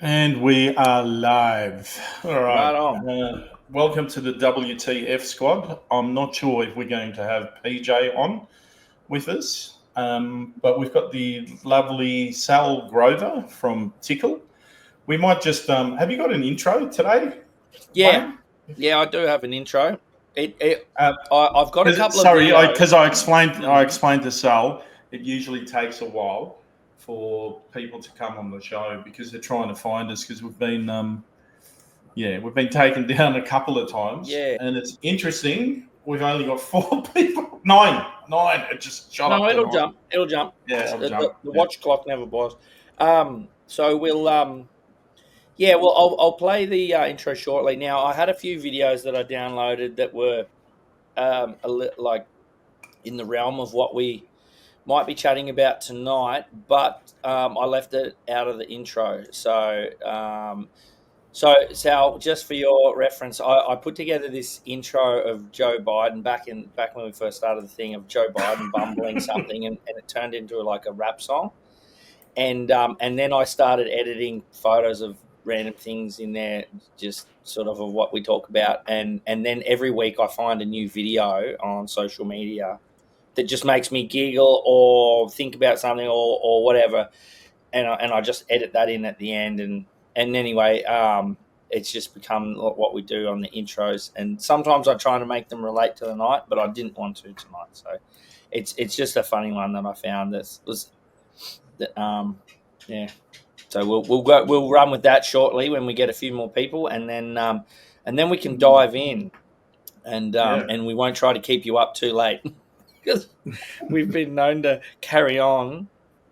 And we are live. All right. Right on. Welcome to the WTF squad. I'm not sure if we're going to have PJ on with us, but we've got the lovely Sall Grover from Tickle. We might just have you got an intro today? Yeah, Wayne? yeah, I do have an intro. Uh, I've got a couple of Sorry, videos. because I Mhm. explained to Sal, it usually takes a while for people to come on the show because they're trying to find us because we've been taken down a couple of times, Yeah, and it's interesting. We've only got four people, nine. It just shot no, up to it'll nine. jump. It'll jump. Yeah, I'll The jump. Yeah. watch clock never boils. So we'll yeah, well, I'll play the intro shortly. Now, I had a few videos that I downloaded that were like in the realm of what we might be chatting about tonight, but I left it out of the intro. So, Sal, just for your reference, I put together this intro of Joe Biden back when we first started the thing of Joe Biden bumbling something, and it turned into like a rap song, and then I started editing photos of random things in there, just sort of what we talk about, and then every week I find a new video on social media that just makes me giggle or think about something or whatever, and I just edit that in at the end, and anyway, it's just become what we do on the intros, and sometimes I try to make them relate to the night, but I didn't want to tonight, so it's just a funny one that I found that was yeah. So we'll run with that shortly when we get a few more people, and then we can dive in, and we won't try to keep you up too late because we've been known to carry on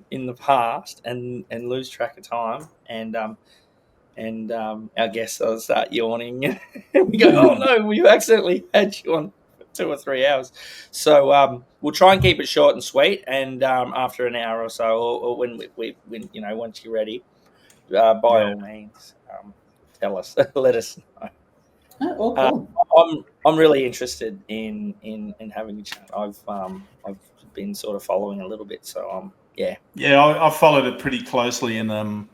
in the past and lose track of time, and our guests will start yawning and we go, oh no, we've accidentally had you on for 2 or 3 hours. So we'll try and keep it short and sweet, and after an hour or so, or when once you're ready, by all means, tell us, let us know. I'm really interested in having a chat. I've been sort of following a little bit, so yeah. I followed it pretty closely, and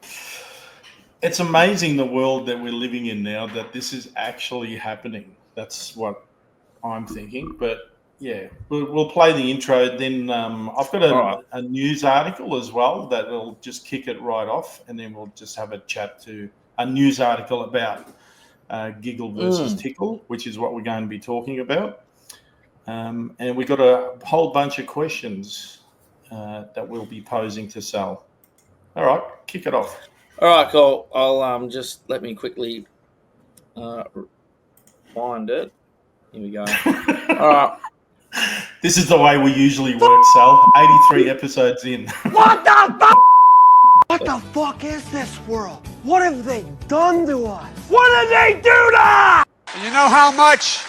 it's amazing the world that we're living in now that this is actually happening. That's what I'm thinking. But yeah, we'll play the intro. Then I've got All right. a news article as well that will just kick it right off, and then we'll just have a chat to a news article about Giggle versus Tickle, which is what we're going to be talking about. And we've got a whole bunch of questions that we'll be posing to Sal. All right, kick it off. All right, cool. I'll just let me quickly find it. Here we go. All right. This is the way we usually work, Sal. 83 episodes in. What the fuck? What the fuck is this world? What have they done to us? What did they do to us? You know how much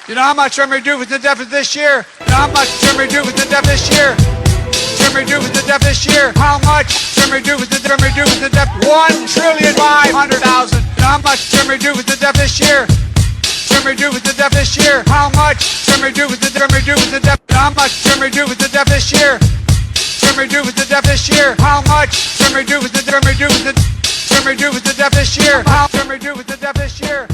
I'm going to do with the deaf this year? You know how much I'm going to do with the deaf this year? I'm going to do with the deaf this year? How much I'm going to do with the deaf? 1,500,000,000. You know how much I'm going to do with the deaf this year? I'm going to do with the deaf this year? How much I'm going to do with the deaf? How much I'm going to do with the deaf this year? I'm going to do with the deaf this year? How much I'm going to do with the deaf? I'm going to do with the deaf this year? How I'm going to do with the deaf this year?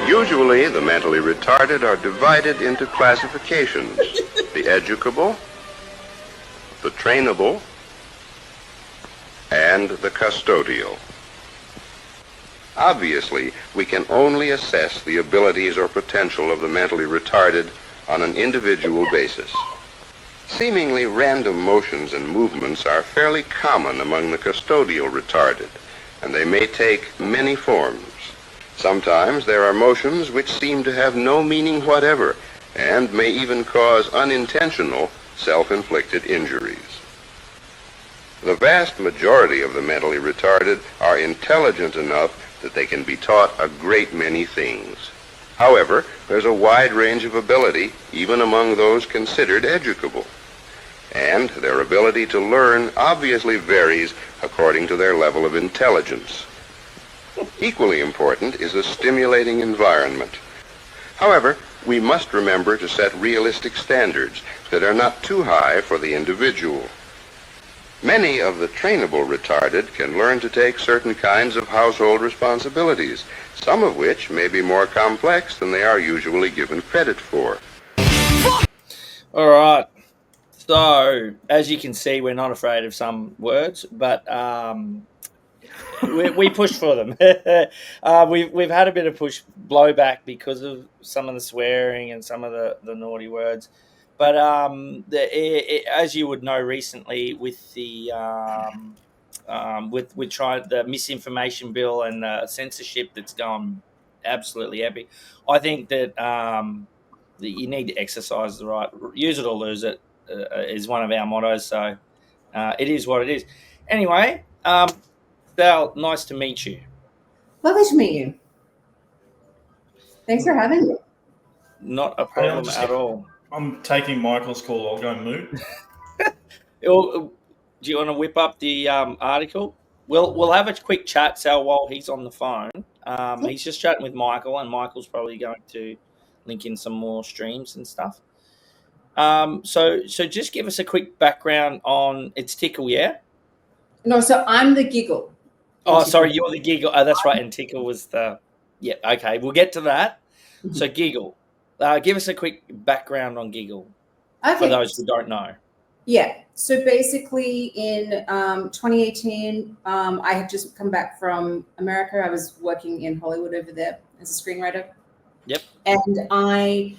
Usually, the mentally retarded are divided into classifications: the educable, the trainable, and the custodial. Obviously, we can only assess the abilities or potential of the mentally retarded on an individual basis. Seemingly random motions and movements are fairly common among the custodial retarded, and they may take many forms. Sometimes there are motions which seem to have no meaning whatever and may even cause unintentional self-inflicted injuries. The vast majority of the mentally retarded are intelligent enough that they can be taught a great many things. However, there's a wide range of ability even among those considered educable, and their ability to learn obviously varies according to their level of intelligence. Equally important is a stimulating environment. However, we must remember to set realistic standards that are not too high for the individual. Many of the trainable retarded can learn to take certain kinds of household responsibilities, some of which may be more complex than they are usually given credit for. All right. So, as you can see, we're not afraid of some words, but we pushed for them. We've had a bit of blowback because of some of the swearing and some of the naughty words. But as you would know, recently with the with trying the misinformation bill and censorship that's gone absolutely epic, I think that that you need to exercise the right, use it or lose it, is one of our mottos. So it is what it is. Anyway, Sall, nice to meet you. Lovely to meet you. Thanks for having me. Not a problem at all. I'm taking Michael's call. I'll go and mute. Do you want to whip up the article? We'll have a quick chat, Sal, while he's on the phone. He's just chatting with Michael, and Michael's probably going to link in some more streams and stuff. So just give us a quick background on it's Tickle, yeah? No, so I'm the giggle. Oh, sorry, you're the giggle. Oh, that's right. And Tickle was the okay. We'll get to that. So Giggle, give us a quick background on Giggle for those who don't know. Yeah. So basically, in 2018, I had just come back from America. I was working in Hollywood over there as a screenwriter. Yep. And I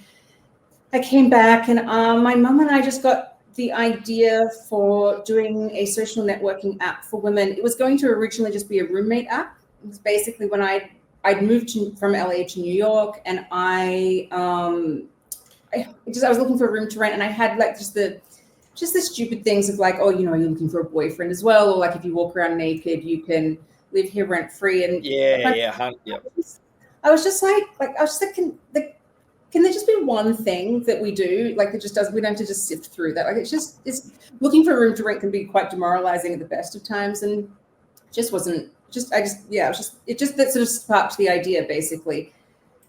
came back, and my mum and I just got the idea for doing a social networking app for women. It was going to originally just be a roommate app. It was basically when I'd moved from LA to New York, and I was looking for a room to rent, and I had like just the stupid things of like, oh, you know, you're looking for a boyfriend as well, or like if you walk around naked, you can live here rent free. And I was just like can there just be one thing that we do? Like it just doesn't, we don't have to just sift through that. Like it's looking for a room to rent can be quite demoralizing at the best of times. And just wasn't it just that sort of sparked the idea basically.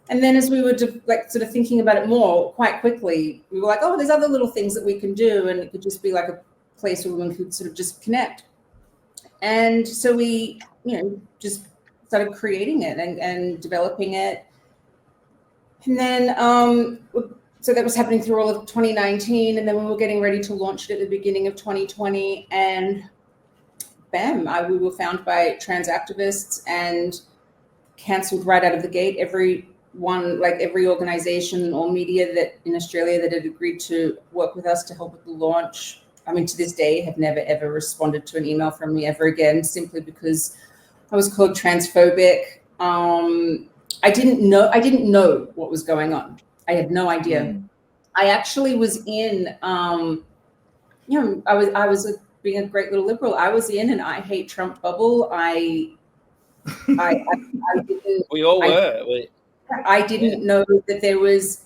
And then as we were sort of thinking about it more quite quickly, we were like, oh, there's other little things that we can do. And it could just be like a place where women could sort of just connect. And so we, just started creating it and developing it. And then, so that was happening through all of 2019. And then we were getting ready to launch it at the beginning of 2020. And bam, we were found by trans activists and cancelled right out of the gate. Every organization or media that in Australia that had agreed to work with us to help with the launch, I mean, to this day, have never, ever responded to an email from me ever again, simply because I was called transphobic. I didn't know what was going on. I had no idea. I actually was in, I was being a great little liberal. I was in an I hate Trump bubble. I didn't. We all were. I didn't know that there was.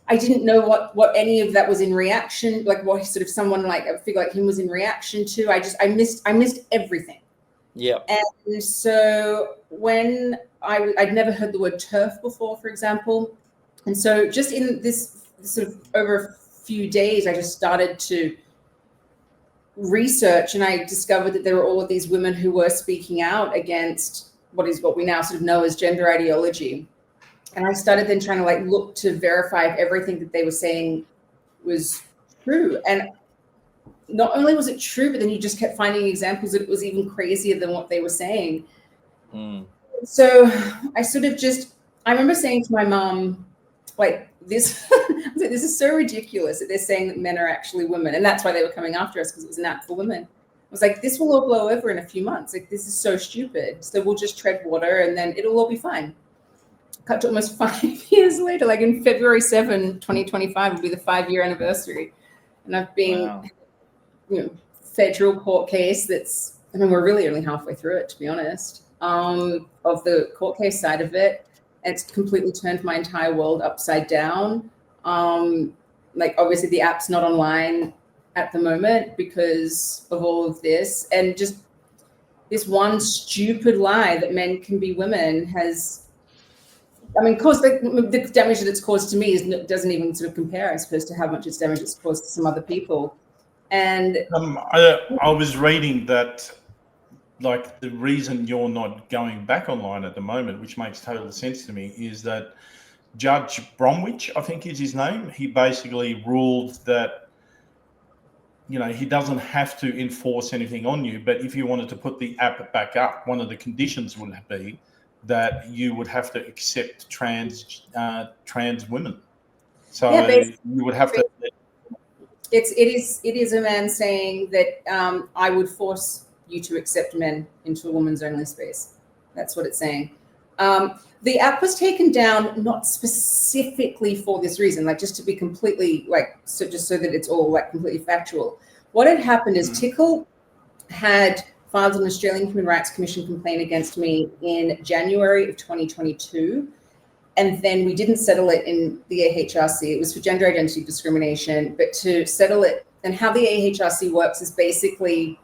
I didn't know what any of that was in reaction, like what sort of someone like a figure like him was in reaction to. I missed everything. Yeah. And so when I'd never heard the word TERF before, for example. And so just in this sort of over a few days, I just started to research, and I discovered that there were all of these women who were speaking out against what we now sort of know as gender ideology. And I started then trying to look to verify if everything that they were saying was true. And not only was it true, but then you just kept finding examples that it was even crazier than what they were saying. So I remember saying to my mom, this is so ridiculous that they're saying that men are actually women. And that's why they were coming after us, because it was an app for women. I was like, this will all blow over in a few months. This is so stupid. So we'll just tread water and then it'll all be fine. Cut to almost 5 years later, in February 7, 2025 will be the 5-year anniversary. And I've been, federal court case we're really only halfway through it, to be honest, of the court case side of it. And it's completely turned my entire world upside down. Obviously the app's not online at the moment because of all of this. And just this one stupid lie that men can be women has I mean, of course, the damage that it's caused to me doesn't even sort of compare, I suppose, to how much damage it's caused to some other people. And I was reading that, like, the reason you're not going back online at the moment, which makes total sense to me, is that Judge Bromwich, I think is his name, he basically ruled that, you know, he doesn't have to enforce anything on you, but if you wanted to put the app back up, one of the conditions would be that you would have to accept trans women. So yeah, you would have to. It is a man saying that I would force you to accept men into a woman's only space. That's what it's saying. The app was taken down not specifically for this reason, like just to be completely just so that it's all like completely factual. What had happened is Tickle had filed an Australian Human Rights Commission complaint against me in January of 2022. And then we didn't settle it in the AHRC. It was for gender identity discrimination, but to settle it, and how the AHRC works is basically,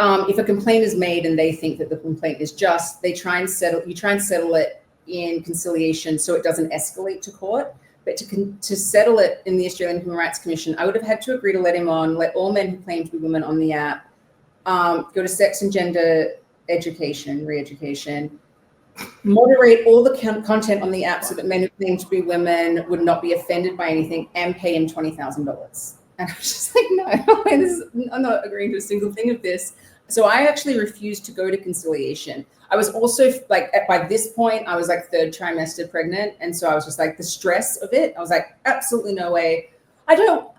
if a complaint is made and they think that the complaint is just, you try and settle it in conciliation so it doesn't escalate to court. But to settle it in the Australian Human Rights Commission, I would have had to agree to let him on, let all men who claim to be women on the app go to sex and gender education, re-education, moderate all the content on the app so that men who claim to be women would not be offended by anything, and pay him $20,000. And I was just like, no, I'm not agreeing to a single thing of this. So I actually refused to go to conciliation. I was also like, by this point, I was like third trimester pregnant. And so I was just like, the stress of it, I was like, absolutely no way. I don't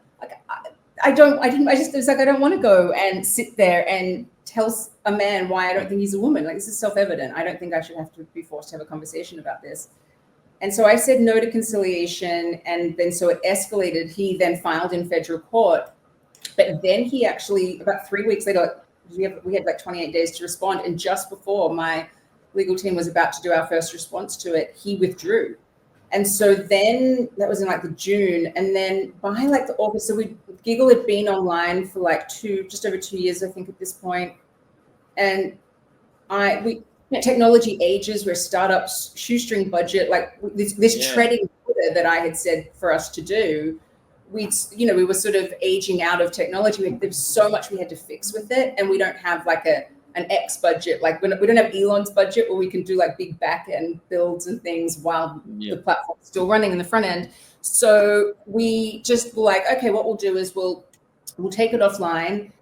want to go and sit there and tell a man why I don't think he's a woman. Like, this is self-evident. I don't think I should have to be forced to have a conversation about this. And so I said no to conciliation. And then so it escalated. He then filed in federal court. But then he actually, about 3 weeks later, we had like 28 days to respond. And just before my legal team was about to do our first response to it, he withdrew. And so then that was in like the June. And then by like the August, so Giggle had been online for like just over 2 years, I think, at this point. And technology ages, we're startups, shoestring budget, like this treading water that I had said for us to do. We were sort of aging out of technology. There was so much we had to fix with it, and we don't have like an X budget. Like we don't have Elon's budget where we can do like big back end builds and things while the platform's still running in the front end. So we just were like, okay, what we'll do is we'll take it offline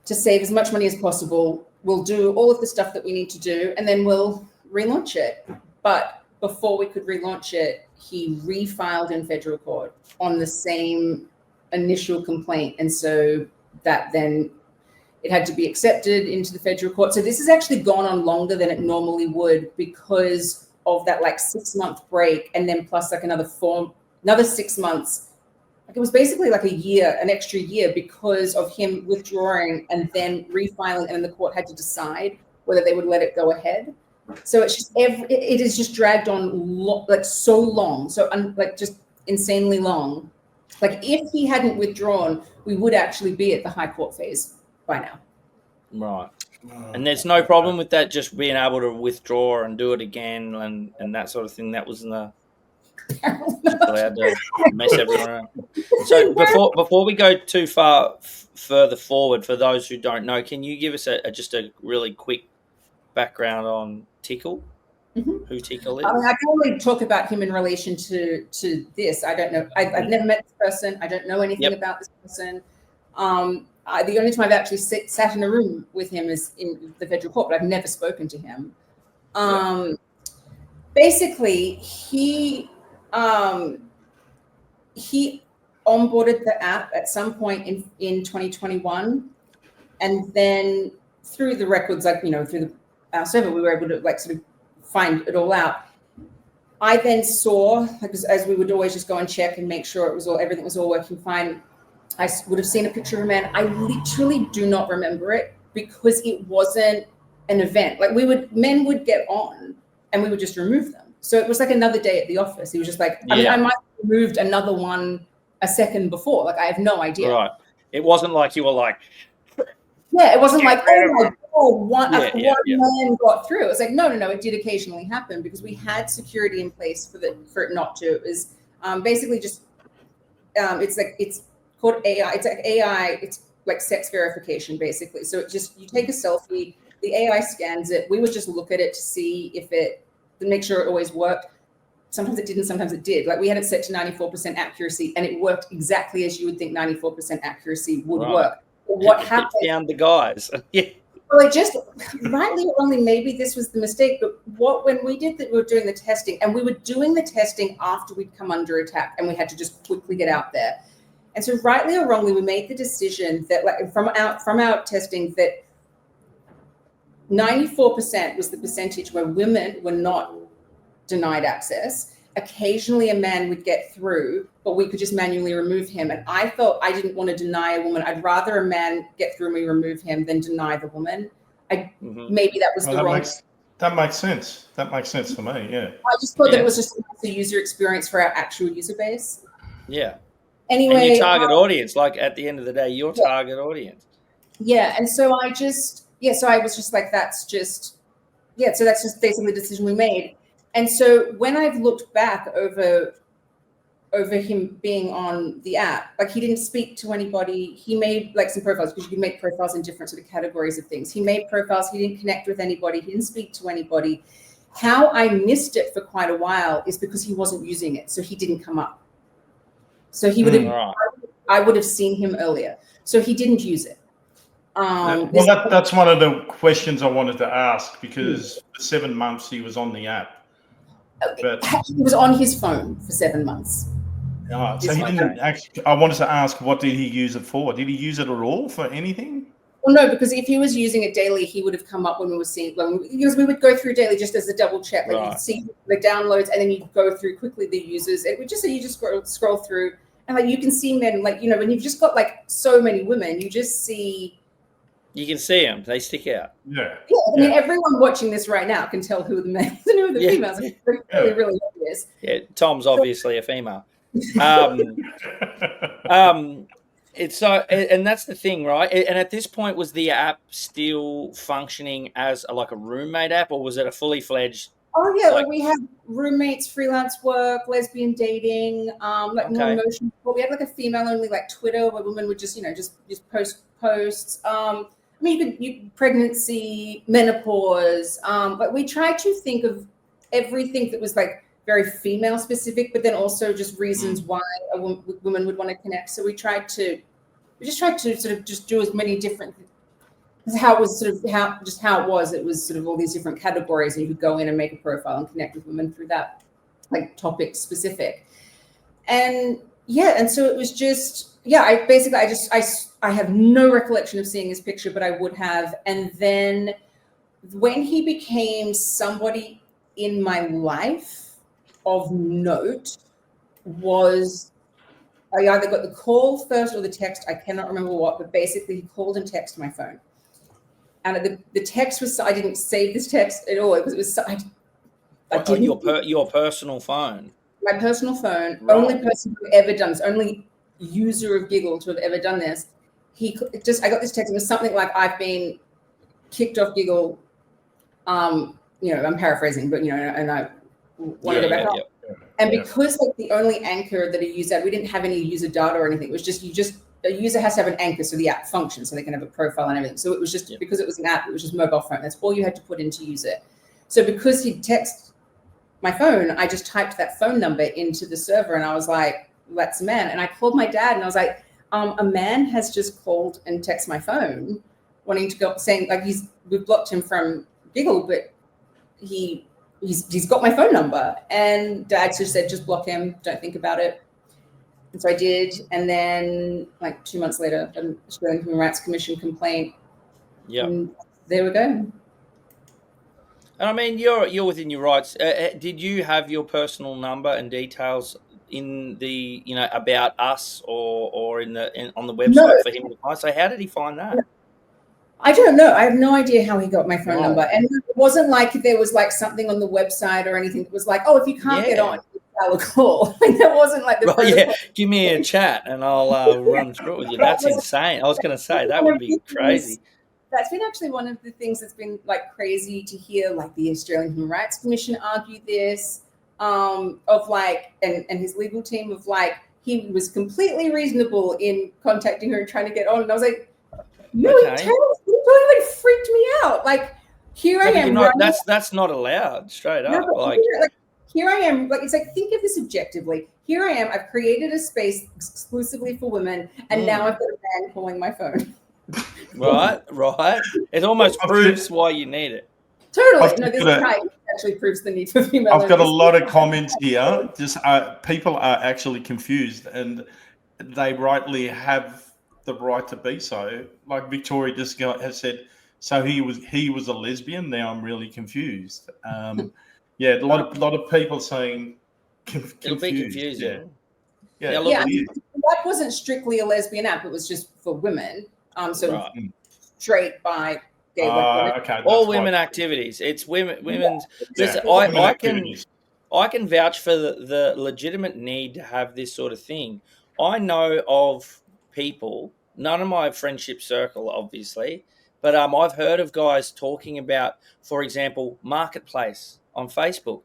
to save as much money as possible. We'll do all of the stuff that we need to do, and then we'll relaunch it. But before we could relaunch it, he refiled in federal court on the same initial complaint. And so that then it had to be accepted into the federal court. So this has actually gone on longer than it normally would because of that like 6-month break, and then plus like another 6 months. Like it was basically like a year, an extra year, because of him withdrawing and then refiling, and the court had to decide whether they would let it go ahead. So it's just it is just dragged on like so long, so like just insanely long. Like if he hadn't withdrawn, we would actually be at the high court phase by now. Right. And there's no problem with that, just being able to withdraw and do it again and that sort of thing. That was allowed to mess everyone around. So before we go too far further forward, for those who don't know, can you give us just a really quick background on Tickle? Mm-hmm. Who Tickle is? I can only talk about him in relation to this. I don't know. I've never met this person. I don't know anything about this person. The only time I've actually sat in a room with him is in the federal court, but I've never spoken to him. Basically, he onboarded the app at some point in 2021, and then through the records, like through our server, we were able to like sort of find it all out. I then saw, as we would always just go and check and make sure everything was all working fine. I would have seen a picture of a man. I literally do not remember it because it wasn't an event. Like men would get on and we would just remove them. So it was like another day at the office. He was just like, I mean, I might have removed another one a second before. Like I have no idea. Right. It wasn't like you were like. Yeah, it wasn't like, oh my one man got through. It was like, no, it did occasionally happen because we had security in place for it not to. It was basically just it's called AI. It's like AI. It's like sex verification, basically. So it just, you take a selfie, the AI scans it. We would just look at it to see if to make sure it always worked. Sometimes it didn't, sometimes it did. Like we had it set to 94% accuracy, and it worked exactly as you would think 94% accuracy would work. But what happened? Found the guys. Yeah. Well, it just, rightly or wrongly, maybe this was the mistake, but when we did that, we were doing the testing, and we were doing the testing after we'd come under attack, and we had to just quickly get out there. And so rightly or wrongly, we made the decision that, like, from our testing, that 94% was the percentage where women were not denied access. Occasionally a man would get through, but we could just manually remove him. And I felt I didn't want to deny a woman. I'd rather a man get through and we remove him than deny the woman. Maybe that was the wrong. That makes sense. That makes sense for me, yeah. I just thought that it was just the user experience for our actual user base. Yeah. Anyway, and your target audience, like at the end of the day, your target audience. Yeah, and so I was just like, so that's just basically the decision we made. And so when I've looked back over him being on the app, like he didn't speak to anybody. He made like some profiles, because you can make profiles in different sort of categories of things. He made profiles. He didn't connect with anybody. He didn't speak to anybody. How I missed it for quite a while is because he wasn't using it, so he didn't come up. So he would have, I would have seen him earlier. So he didn't use it. That's one of the questions I wanted to ask, because for 7 months he was on the app. But he was on his phone for 7 months. So he didn't actually. I wanted to ask, what did he use it for? Did he use it at all for anything? Well, no, because if he was using it daily, he would have come up when we were seeing, because we would go through daily just as a double check. Like you'd see the downloads, and then you'd go through quickly the users. It would just say you just scroll through, and like you can see men, like, when you've just got like so many women, you just see. You can see them; they stick out. Yeah. Yeah, I mean, everyone watching this right now can tell who the men and who the females. It's really, really obvious. Yeah, Tom's obviously a female. It's so, and that's the thing, right? And at this point, was the app still functioning as a roommate app, or was it a fully fledged? Oh yeah, we had roommates, freelance work, lesbian dating, more emotional. But we had a female only Twitter, where women would just just post posts. I mean, you pregnancy, menopause. But we tried to think of everything that was very female specific, but then also just reasons why a woman would want to connect. So we just tried to sort of just do as many different, how it was it was sort of all these different categories, and you could go in and make a profile and connect with women through that, topic specific. And so it was just, I have no recollection of seeing his picture, but I would have. And then when he became somebody in my life of note, was I either got the call first or the text. I cannot remember what, but basically he called and texted my phone. And the text was, I didn't save this text at all. It was your personal phone. My personal phone. Right. Only person who ever done this. Only user of Giggle to have ever done this. I got this text. It was something like, "I've been kicked off Giggle." I'm paraphrasing, but and I want to go back up. And because the only anchor that a user had, we didn't have any user data or anything. It was just a user has to have an anchor so the app functions, so they can have a profile and everything. So it was just because it was an app, it was just mobile phone. That's all you had to put in to use it. So because he'd text my phone, I just typed that phone number into the server, and I was like, "That's a man." And I called my dad, and I was like, "A man has just called and texted my phone, wanting to go, saying we've blocked him from Giggle, but he's got my phone number." And Dad just said, "Just block him. Don't think about it." And so I did. And then 2 months later, an Australian Human Rights Commission complaint. Yeah. And there we go. And I mean, you're within your rights. Did you have your personal number and details in the about us or on the website for him to find? So how did he find that? I don't know. I have no idea how he got my phone number. And it wasn't like there was something on the website or anything that was "Oh, if you can't get on, I'll call." That wasn't give me a chat and I'll run through it with you. That's insane. I was going to say that would be crazy. that's been actually one of the things that's been like crazy to hear, like the Australian Human Rights Commission argue this, of like, and his legal team of like, he was completely reasonable in contacting her and trying to get on. And I was like, no, Okay. he totally freaked me out. Like, here I am. That's not allowed, straight up. Like, here I am. Like, it's like, think of this objectively. Here I am. I've created a space exclusively for women, and now I've got a man calling my phone. Right. It almost proves why you need it. Totally. No, this guy actually proves the need for female. I've got a lot of comments here. Just people are actually confused, and they rightly have the right to be so. Like Victoria just has said, so he was a lesbian. Now I'm really confused. Yeah, a lot of people saying confused. It'll be confusing. Yeah. That wasn't strictly a lesbian app. It was just for women. Straight, bi, gay, okay, all women activities. It's women's. Listen, I can vouch for the legitimate need to have this sort of thing. I know of people, none of my friendship circle, obviously, but I've heard of guys talking about, for example, Marketplace on Facebook.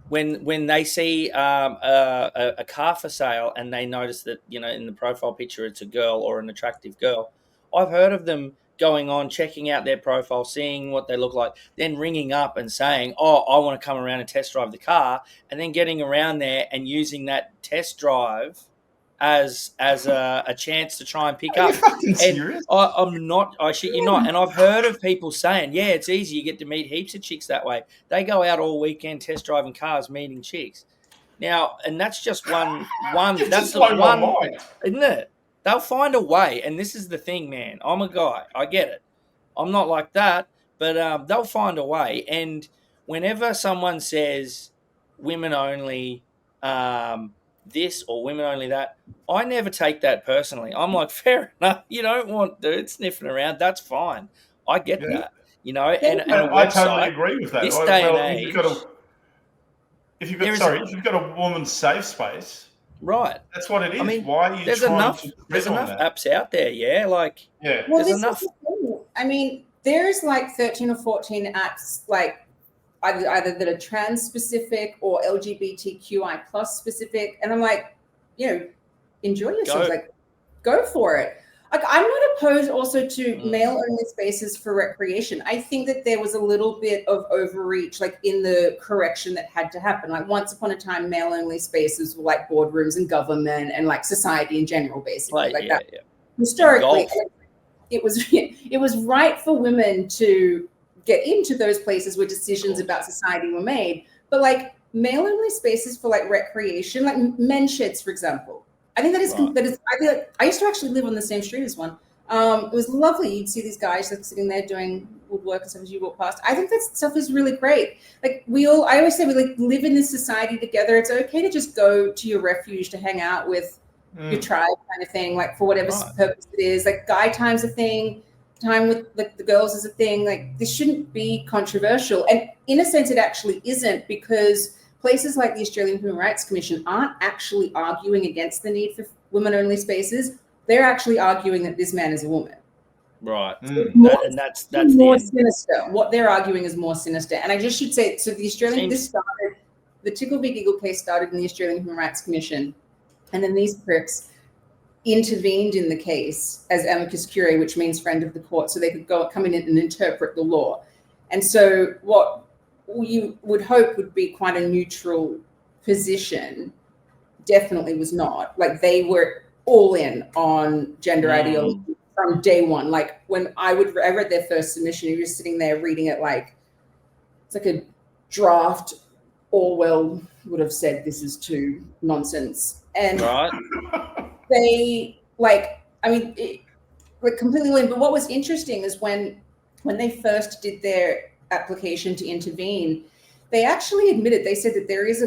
When they see a car for sale and they notice that, in the profile picture it's a girl or an attractive girl, I've heard of them going on, checking out their profile, seeing what they look like, then ringing up and saying, oh, I want to come around and test drive the car, and then getting around there and using that test drive as a chance to try and pick up. Fucking serious? I'm not. I shit you not. And I've heard of people saying, yeah, it's easy. You get to meet heaps of chicks that way. They go out all weekend test driving cars, meeting chicks. Now, and that's just one. That's the one, isn't it? They'll find a way. And this is the thing, man. I'm a guy. I get it. I'm not like that, but they'll find a way. And whenever someone says women only, this or women only that, I never take that personally. I'm like, fair enough. You don't want dudes sniffing around. That's fine. I get that. And a I website, totally agree with that. This day and age, if you've got a woman's safe space, right? That's what it is. I mean, why are you there's trying enough. to There's enough that? apps out there. Yeah, like Well, there's enough. I mean, there's like 13 or 14 apps, like either that are trans specific or LGBTQI plus specific, and I'm like, enjoy yourself. Like, go for it. Like, I'm not opposed also to male only spaces for recreation. I think that there was a little bit of overreach, like in the correction that had to happen. Like, once upon a time, male only spaces were like boardrooms and government and like society in general, basically. Historically, it was right for women to get into those places where decisions about society were made. But like male only spaces for like recreation, like men's sheds, for example. I think I used to actually live on the same street as one. It was lovely. You'd see these guys like sitting there doing woodwork and stuff as you walk past. I think that stuff is really great. Like I always say, we like live in this society together. It's okay to just go to your refuge to hang out with your tribe kind of thing, like for whatever purpose it is. Like guy time's a thing, time with like the girls is a thing. Like this shouldn't be controversial. And in a sense it actually isn't, because places like the Australian Human Rights Commission aren't actually arguing against the need for women-only spaces. They're actually arguing that this man is a woman. Right. That's more sinister. What they're arguing is more sinister. And I just should say, so the Tickle v. Giggle case started in the Australian Human Rights Commission, and then these pricks intervened in the case as amicus curiae, which means friend of the court, so they could come in and interpret the law. And so what you would hope would be quite a neutral position definitely was not. Like they were all in on gender ideology from day one. Like when I read their first submission, you were sitting there reading it like it's like a draft. Orwell would have said this is too nonsense, and they completely in. But what was interesting is when they first did their application to intervene, they actually admitted, they said that there is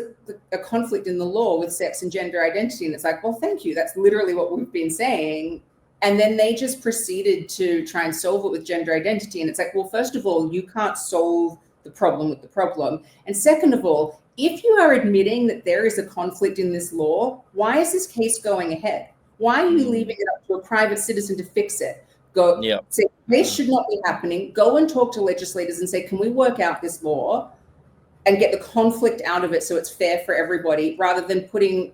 a conflict in the law with sex and gender identity. And it's like, well, thank you. That's literally what we've been saying. And then they just proceeded to try and solve it with gender identity. And it's like, well, first of all, you can't solve the problem with the problem. And second of all, if you are admitting that there is a conflict in this law, why is this case going ahead? Why are you leaving it up to a private citizen to fix it? Go Yeah. say this should not be happening. Go and talk to legislators and say, can we work out this law and get the conflict out of it so it's fair for everybody, rather than putting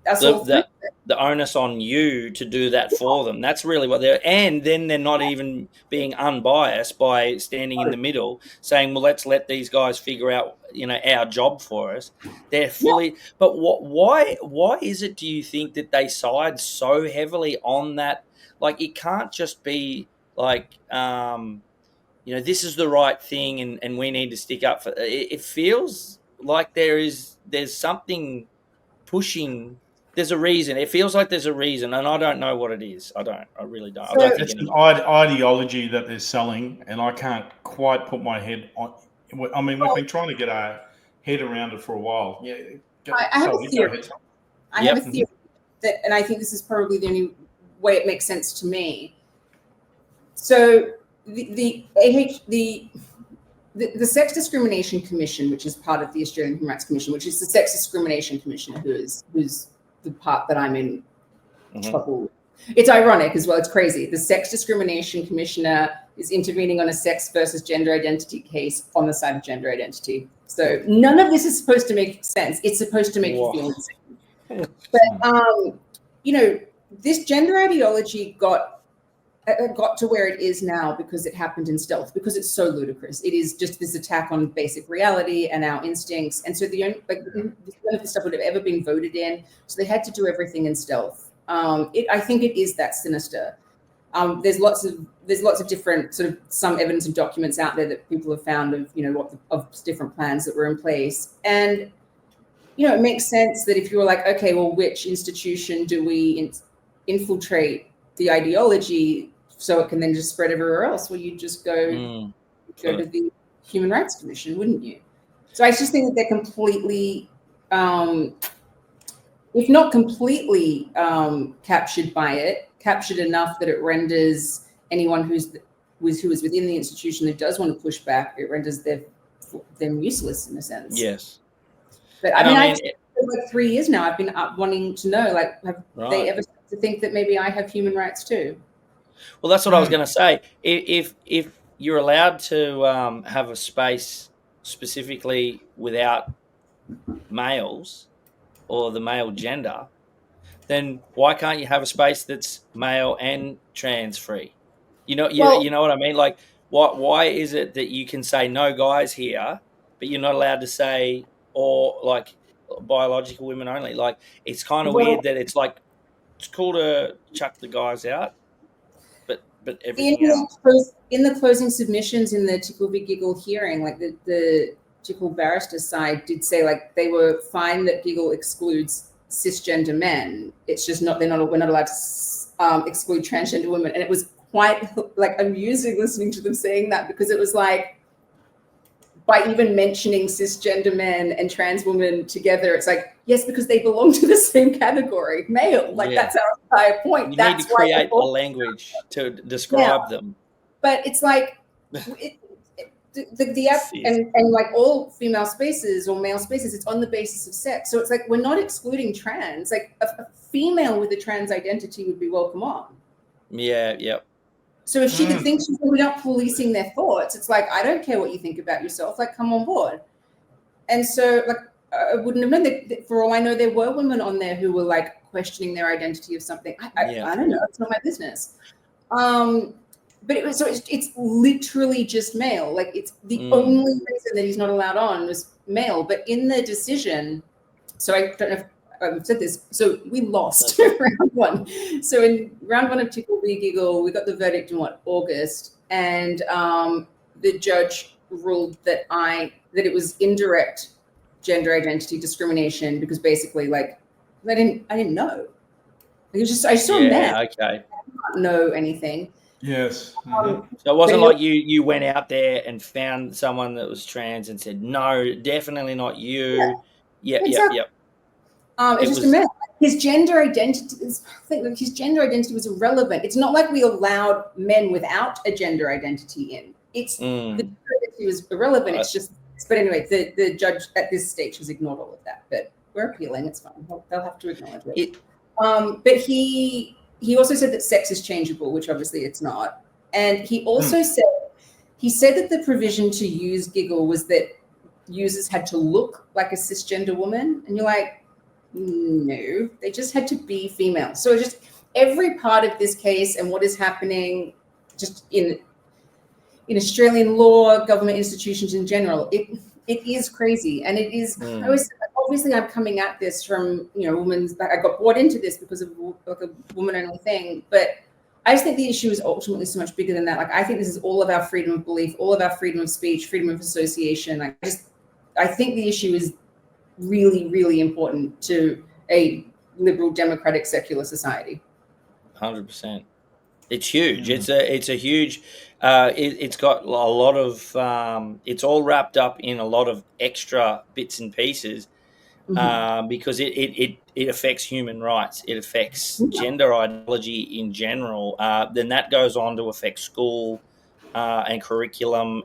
us all through the onus on you to do that for them. That's really what they're, and then they're not even being unbiased by standing in the middle saying, well, let's let these guys figure out, our job for us. They're fully, but why is it, do you think, that they side so heavily on that? Like, it can't just be like, this is the right thing and we need to stick up for it. It feels like there's something pushing. There's a reason. It feels like there's a reason, and I don't know what it is. I really don't. I don't think it's an ideology that they're selling, and I can't quite put my head on. I mean, we've been trying to get our head around it for a while. Yeah, I have a theory. I have a theory that, and I think this is probably the only way it makes sense to me. So the Sex Discrimination Commission, which is part of the Australian Human Rights Commission, which is the Sex Discrimination Commissioner, who's the part that I'm in trouble. It's ironic as well. It's crazy. The Sex Discrimination Commissioner is intervening on a sex versus gender identity case on the side of gender identity. So none of this is supposed to make sense. It's supposed to make you feel insane. But this gender ideology got to where it is now because it happened in stealth, because it's so ludicrous. It is just this attack on basic reality and our instincts. And so none of this stuff would have ever been voted in. So they had to do everything in stealth. I think it is that sinister. There's lots of different sort of some evidence and documents out there that people have found of of different plans that were in place. And it makes sense that if you were like, okay, well, which institution do we infiltrate the ideology so it can then just spread everywhere else? Well, you'd just go to the Human Rights Commission, wouldn't you? So I just think that they're completely, if not completely captured by it, captured enough that it renders anyone who is within the institution that does want to push back, it renders them useless in a sense. Yes. But I mean, for like 3 years now, I've been wanting to know, like, have they ever started to think that maybe I have human rights too? Well, that's what I was going to say. If you're allowed to have a space specifically without males or the male gender, then why can't you have a space that's male and trans free? You know what I mean? Like, why is it that you can say no guys here, but you're not allowed to say, or like biological women only? Like, it's kind of weird that it's like, it's cool to chuck the guys out, but everything else. In the closing submissions in the Tickle Big Giggle hearing, like the Tickle barrister side did say, like, they were fine that Giggle excludes cisgender men. It's just we're not allowed to exclude transgender women. And it was quite like amusing listening to them saying that, because it was like, by even mentioning cisgender men and trans women together, it's like, yes, because they belong to the same category, male. Like, that's our entire point. You need to create a language to describe them. But it's like, the app and like all female spaces or male spaces, it's on the basis of sex. So it's like, we're not excluding trans. Like, a female with a trans identity would be welcome on. Yeah, yep. So if she could think we're not policing their thoughts, it's like, I don't care what you think about yourself, like, come on board. And so, like, I wouldn't have known that. For all I know, there were women on there who were like questioning their identity of something. I don't know. It's not my business. But it's literally just male. Like, it's the only reason that he's not allowed on was male. But in the decision, so I don't know if I've said this. So we lost round one. So in round one of Tickle Big Giggle, we got the verdict in August, and the judge ruled that it was indirect gender identity discrimination, because basically, like, I didn't know. It was just, I saw men. Okay. I did not know anything. Yes. So it wasn't like you went out there and found someone that was trans and said, no, definitely not you. Yep. It's just a man. His gender identity was irrelevant. It's not like we allowed men without a gender identity in. It's the gender identity was irrelevant. It's just, but anyway, the judge at this stage has ignored all of that. But we're appealing. It's fine. They'll have to acknowledge it. But he he also said that sex is changeable, which obviously it's not. And he also said that the provision to use Giggle was that users had to look like a cisgender woman. And you're like, no, they just had to be female. So just every part of this case and what is happening just in Australian law, government institutions in general, it is crazy. And it is, obviously I'm coming at this from, I got brought into this because of like a woman only thing, but I just think the issue is ultimately so much bigger than that. Like, I think this is all of our freedom of belief, all of our freedom of speech, freedom of association. I think the issue is really, really important to a liberal, democratic, secular society. 100%. It's huge. It's a huge. It's got a lot of. It's all wrapped up in a lot of extra bits and pieces, because it affects human rights. It affects gender ideology in general. Then that goes on to affect school and curriculum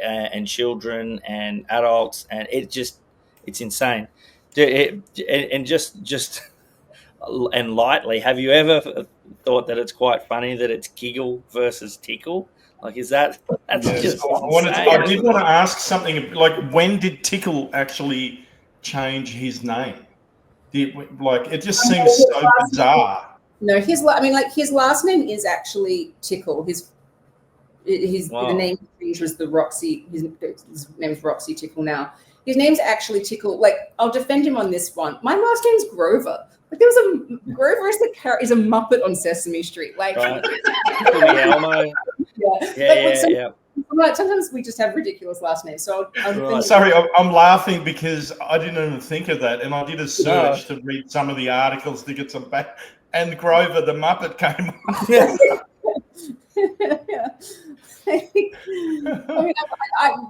and children and adults, and it's insane. And lightly, have you ever thought that it's quite funny that it's Giggle versus Tickle? Like, is that's just I did want to ask something, like, when did Tickle actually change his name? It just seems so bizarre. No, his last name is actually Tickle. The name he changed was the Roxy. His name is Roxy Tickle now. His name's actually Tickle. Like, I'll defend him on this one. My last name's Grover. Like, there was Grover is a Muppet on Sesame Street. Like, Elmo. Yeah. Sometimes we just have ridiculous last names. So sorry, I'm laughing because I didn't even think of that, and I did a search to read some of the articles to get some back, and Grover the Muppet came up.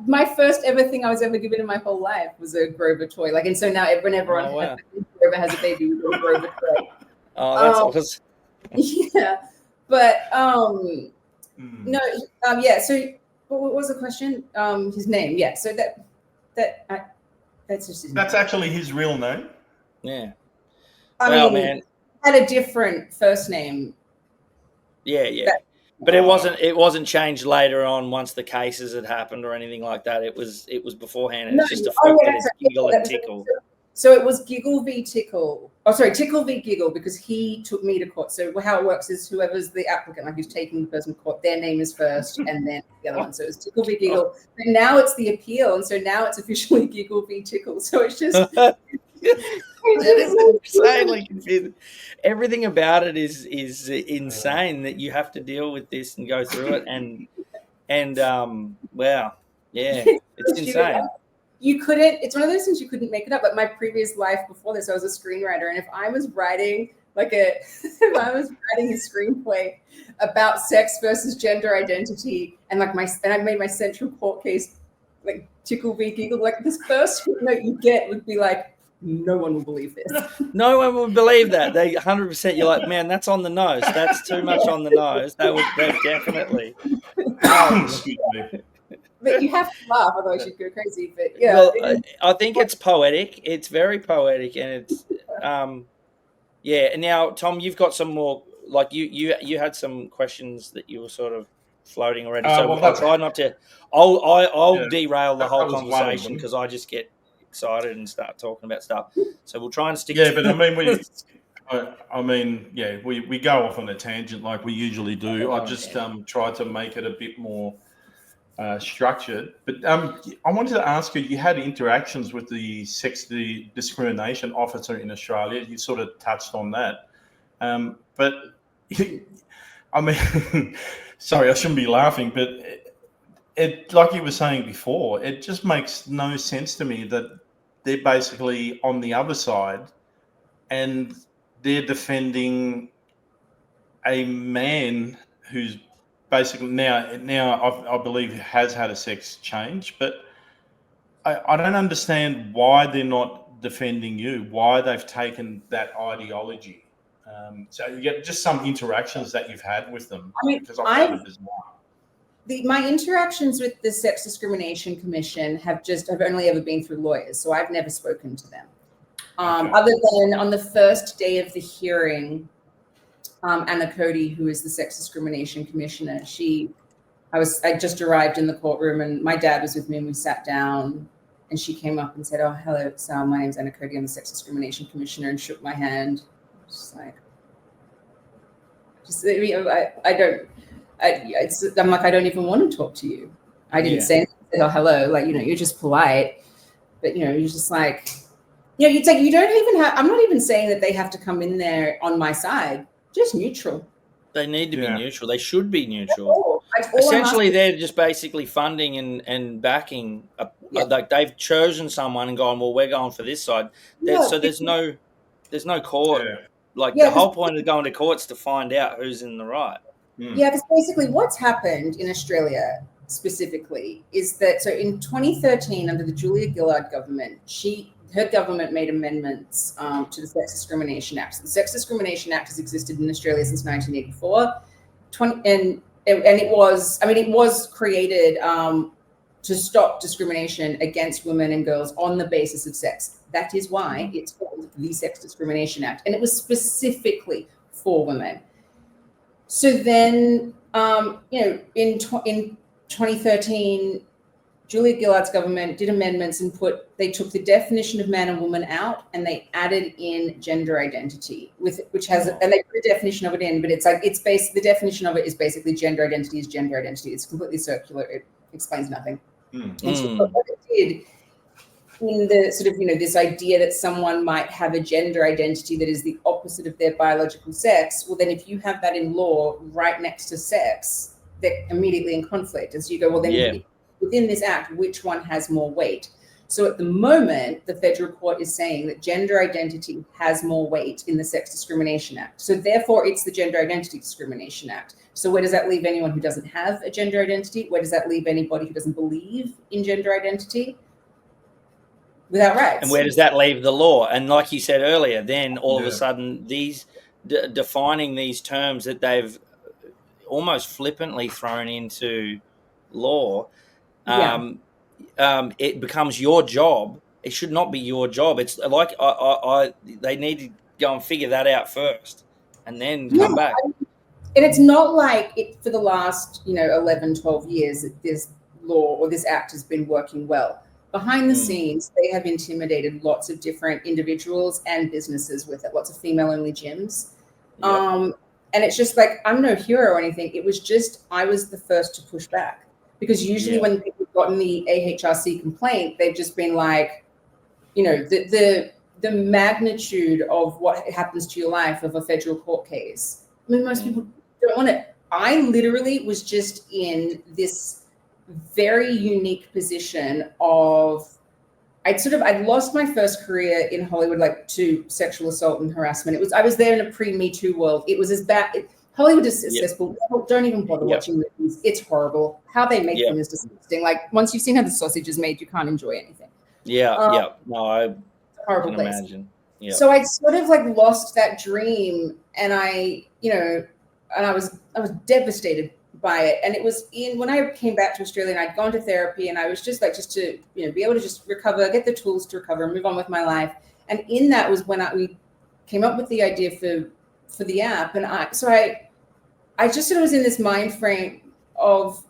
My first ever thing I was ever given in my whole life was a Grover toy. Like, and so now whenever Grover has a baby, we do a Grover toy. Oh, that's awesome. Yeah, but no, yeah. So what was the question? His name, yeah. So that's just his That's name. actually his real name. Yeah. I mean, man, had a different first name. Yeah. But it wasn't changed later on once the cases had happened or anything like that. It was beforehand. It's just a fact that it's Giggle and Tickle. So it was Giggle v. Tickle. Oh, sorry, Tickle v. Giggle, because he took me to court. So how it works is whoever's the applicant, like who's taking the person to court, their name is first, and then the other one. So it's Tickle v. Giggle. But now it's the appeal, and so now it's officially Giggle v. Tickle. So it's just. It's insanely confusing. Everything about it is insane that you have to deal with this and go through it, and wow, yeah, it's insane. You couldn't. It's one of those things you couldn't make it up. But my previous life before this, I was a screenwriter, and if I was writing a screenplay about sex versus gender identity, and I made my central court case like Tickle v. Giggle, like this first note you get would be like, no one will believe this. No one will believe that. They 100%. You're like, man, that's on the nose. That's too much on the nose. That definitely. Excuse me. But you have to laugh, otherwise you'd go crazy. But yeah, well, I think it's poetic. It's very poetic, and it's yeah. And now, Tom, you've got some more. Like you had some questions that you were sort of floating already. So I'll try not to. I'll derail the whole conversation because I just get excited and start talking about stuff. So we'll try and stick. Yeah, but I mean, we go off on a tangent like we usually do. I just try to make it a bit more structured. But I wanted to ask you. You had interactions with the sex discrimination officer in Australia. You sort of touched on that, but I mean, sorry, I shouldn't be laughing, but. It, like you were saying before, it just makes no sense to me that they're basically on the other side and they're defending a man who's basically now I believe has had a sex change, but I don't understand why they're not defending you, why they've taken that ideology. So you get just some interactions that you've had with them. I mean, because I found it bizarre. My interactions with the Sex Discrimination Commission have only ever been through lawyers, so I've never spoken to them. Okay. Other than on the first day of the hearing, Anna Cody, who is the sex discrimination commissioner. I just arrived in the courtroom, and my dad was with me, and we sat down, and she came up and said, "Oh, hello, Sal. My name's Anna Cody. I'm the sex discrimination commissioner," and shook my hand. I'm like, I don't even want to talk to you. I didn't say anything. I said, "Oh, hello." Like, you're just polite, but you're just like, it's like you don't even have. I'm not even saying that they have to come in there on my side. Just neutral. They need to be neutral. They should be neutral. Essentially, they're just basically funding and backing. Like they've chosen someone and gone, well, we're going for this side. So there's no court. Yeah. Like the whole point of going to court is to find out who's in the right. Yeah, because basically what's happened in Australia specifically is that, so in 2013, under the Julia Gillard government, her government made amendments to the Sex Discrimination Act. The Sex Discrimination Act has existed in Australia since 1984, and it was created to stop discrimination against women and girls on the basis of sex. That is why it's called the Sex Discrimination Act, and it was specifically for women. So then, in 2013. Julia Gillard's government did amendments and they took the definition of man and woman out, and they added in gender identity and they put a definition of it in, but the definition of it is basically gender identity is gender identity. It's completely circular. It explains nothing. And so what it did in the sort of, this idea that someone might have a gender identity that is the opposite of their biological sex, well, then if you have that in law right next to sex, they're immediately in conflict. And so you go, well, then within this act, which one has more weight? So at the moment, the federal court is saying that gender identity has more weight in the Sex Discrimination Act. So therefore, it's the Gender Identity Discrimination Act. So where does that leave anyone who doesn't have a gender identity? Where does that leave anybody who doesn't believe in gender identity? Without rights. And where does that leave the law? And like you said earlier, then all of a sudden, these defining these terms that they've almost flippantly thrown into law, it becomes your job. It should not be your job. It's like they need to go and figure that out first and then come back. And it's not like it for the last 11, 12 years that this law or this act has been working well. Behind the scenes, they have intimidated lots of different individuals and businesses with it, lots of female-only gyms. And it's just like, I'm no hero or anything. It was just, I was the first to push back. Because usually when people have gotten the AHRC complaint, they've just been like, the magnitude of what happens to your life of a federal court case. I mean, most people don't want it. I literally was just in this very unique position of, I'd lost my first career in Hollywood, like to sexual assault and harassment. I was there in a pre-Me Too world. It was as bad. Hollywood is cesspool. Don't even bother watching movies. It's horrible. How they make them is disgusting. Like once you've seen how the sausage is made, you can't enjoy anything. No, I horrible can place. imagine. So I sort of like lost that dream, and I was devastated by it. And it was when I came back to Australia, and I'd gone to therapy, and I was just to be able to just recover, get the tools to recover, move on with my life. And in that was when we came up with the idea for the app, and I just sort of was in this mind frame of,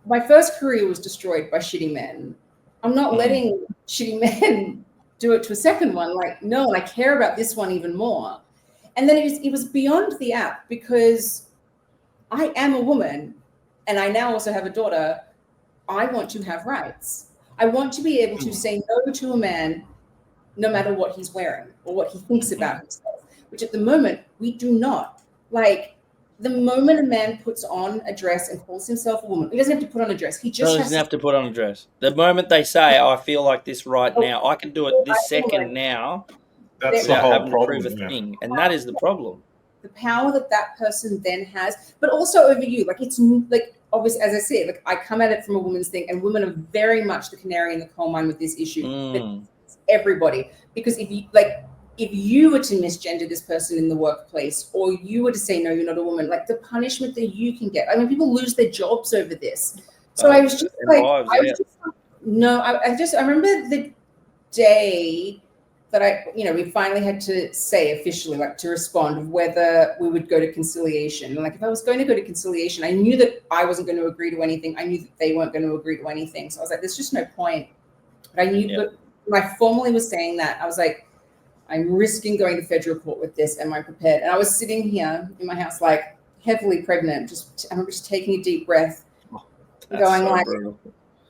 my first career was destroyed by shitty men. I'm not letting shitty men do it to a second one. Like, no, and I care about this one even more. And then it was beyond the app, because I am a woman and I now also have a daughter. I want to have rights. I want to be able to say no to a man no matter what he's wearing or what he thinks about himself, which at the moment we do not. Like, the moment a man puts on a dress and calls himself a woman, he doesn't have to put on a dress. He just doesn't have to put on a dress. The moment they say, I feel like this right now, I can do it this second now. That's the whole problem. Prove a thing. And that is the problem. The power that person then has, but also over you. Like, it's like, obviously, as I said, like, I come at it from a woman's thing, and women are very much the canary in the coal mine with this issue. It's everybody. Because if you were to misgender this person in the workplace, or you were to say, no, you're not a woman, like the punishment that you can get. I mean, people lose their jobs over this. So I was just like, I remember the day that we finally had to say officially, like to respond of whether we would go to conciliation. And like, if I was going to go to conciliation, I knew that I wasn't going to agree to anything. I knew that they weren't going to agree to anything. So I was like, there's just no point. But I knew, but when I formally was saying that, I was like, I'm risking going to federal court with this. Am I prepared? And I was sitting here in my house, like heavily pregnant, I'm just taking a deep breath, going so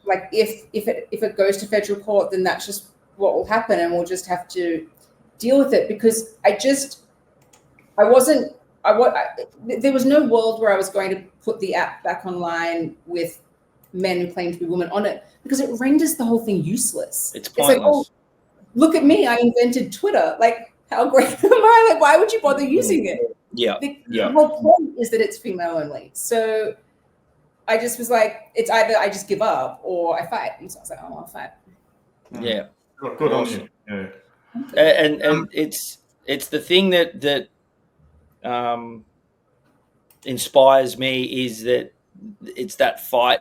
like if it goes to federal court, then that's just what will happen, and we'll just have to deal with it. Because there was no world where I was going to put the app back online with men who claim to be women on it, because it renders the whole thing useless. It's pointless. Like, oh, look at me, I invented Twitter. Like, how great am I? Like, why would you bother using it? The whole point is that it's female only. So I just was like, it's either I just give up or I fight. And so I was like, oh, I'll fight. Yeah. Good on you. Yeah. And it's the thing that inspires me is that it's that fight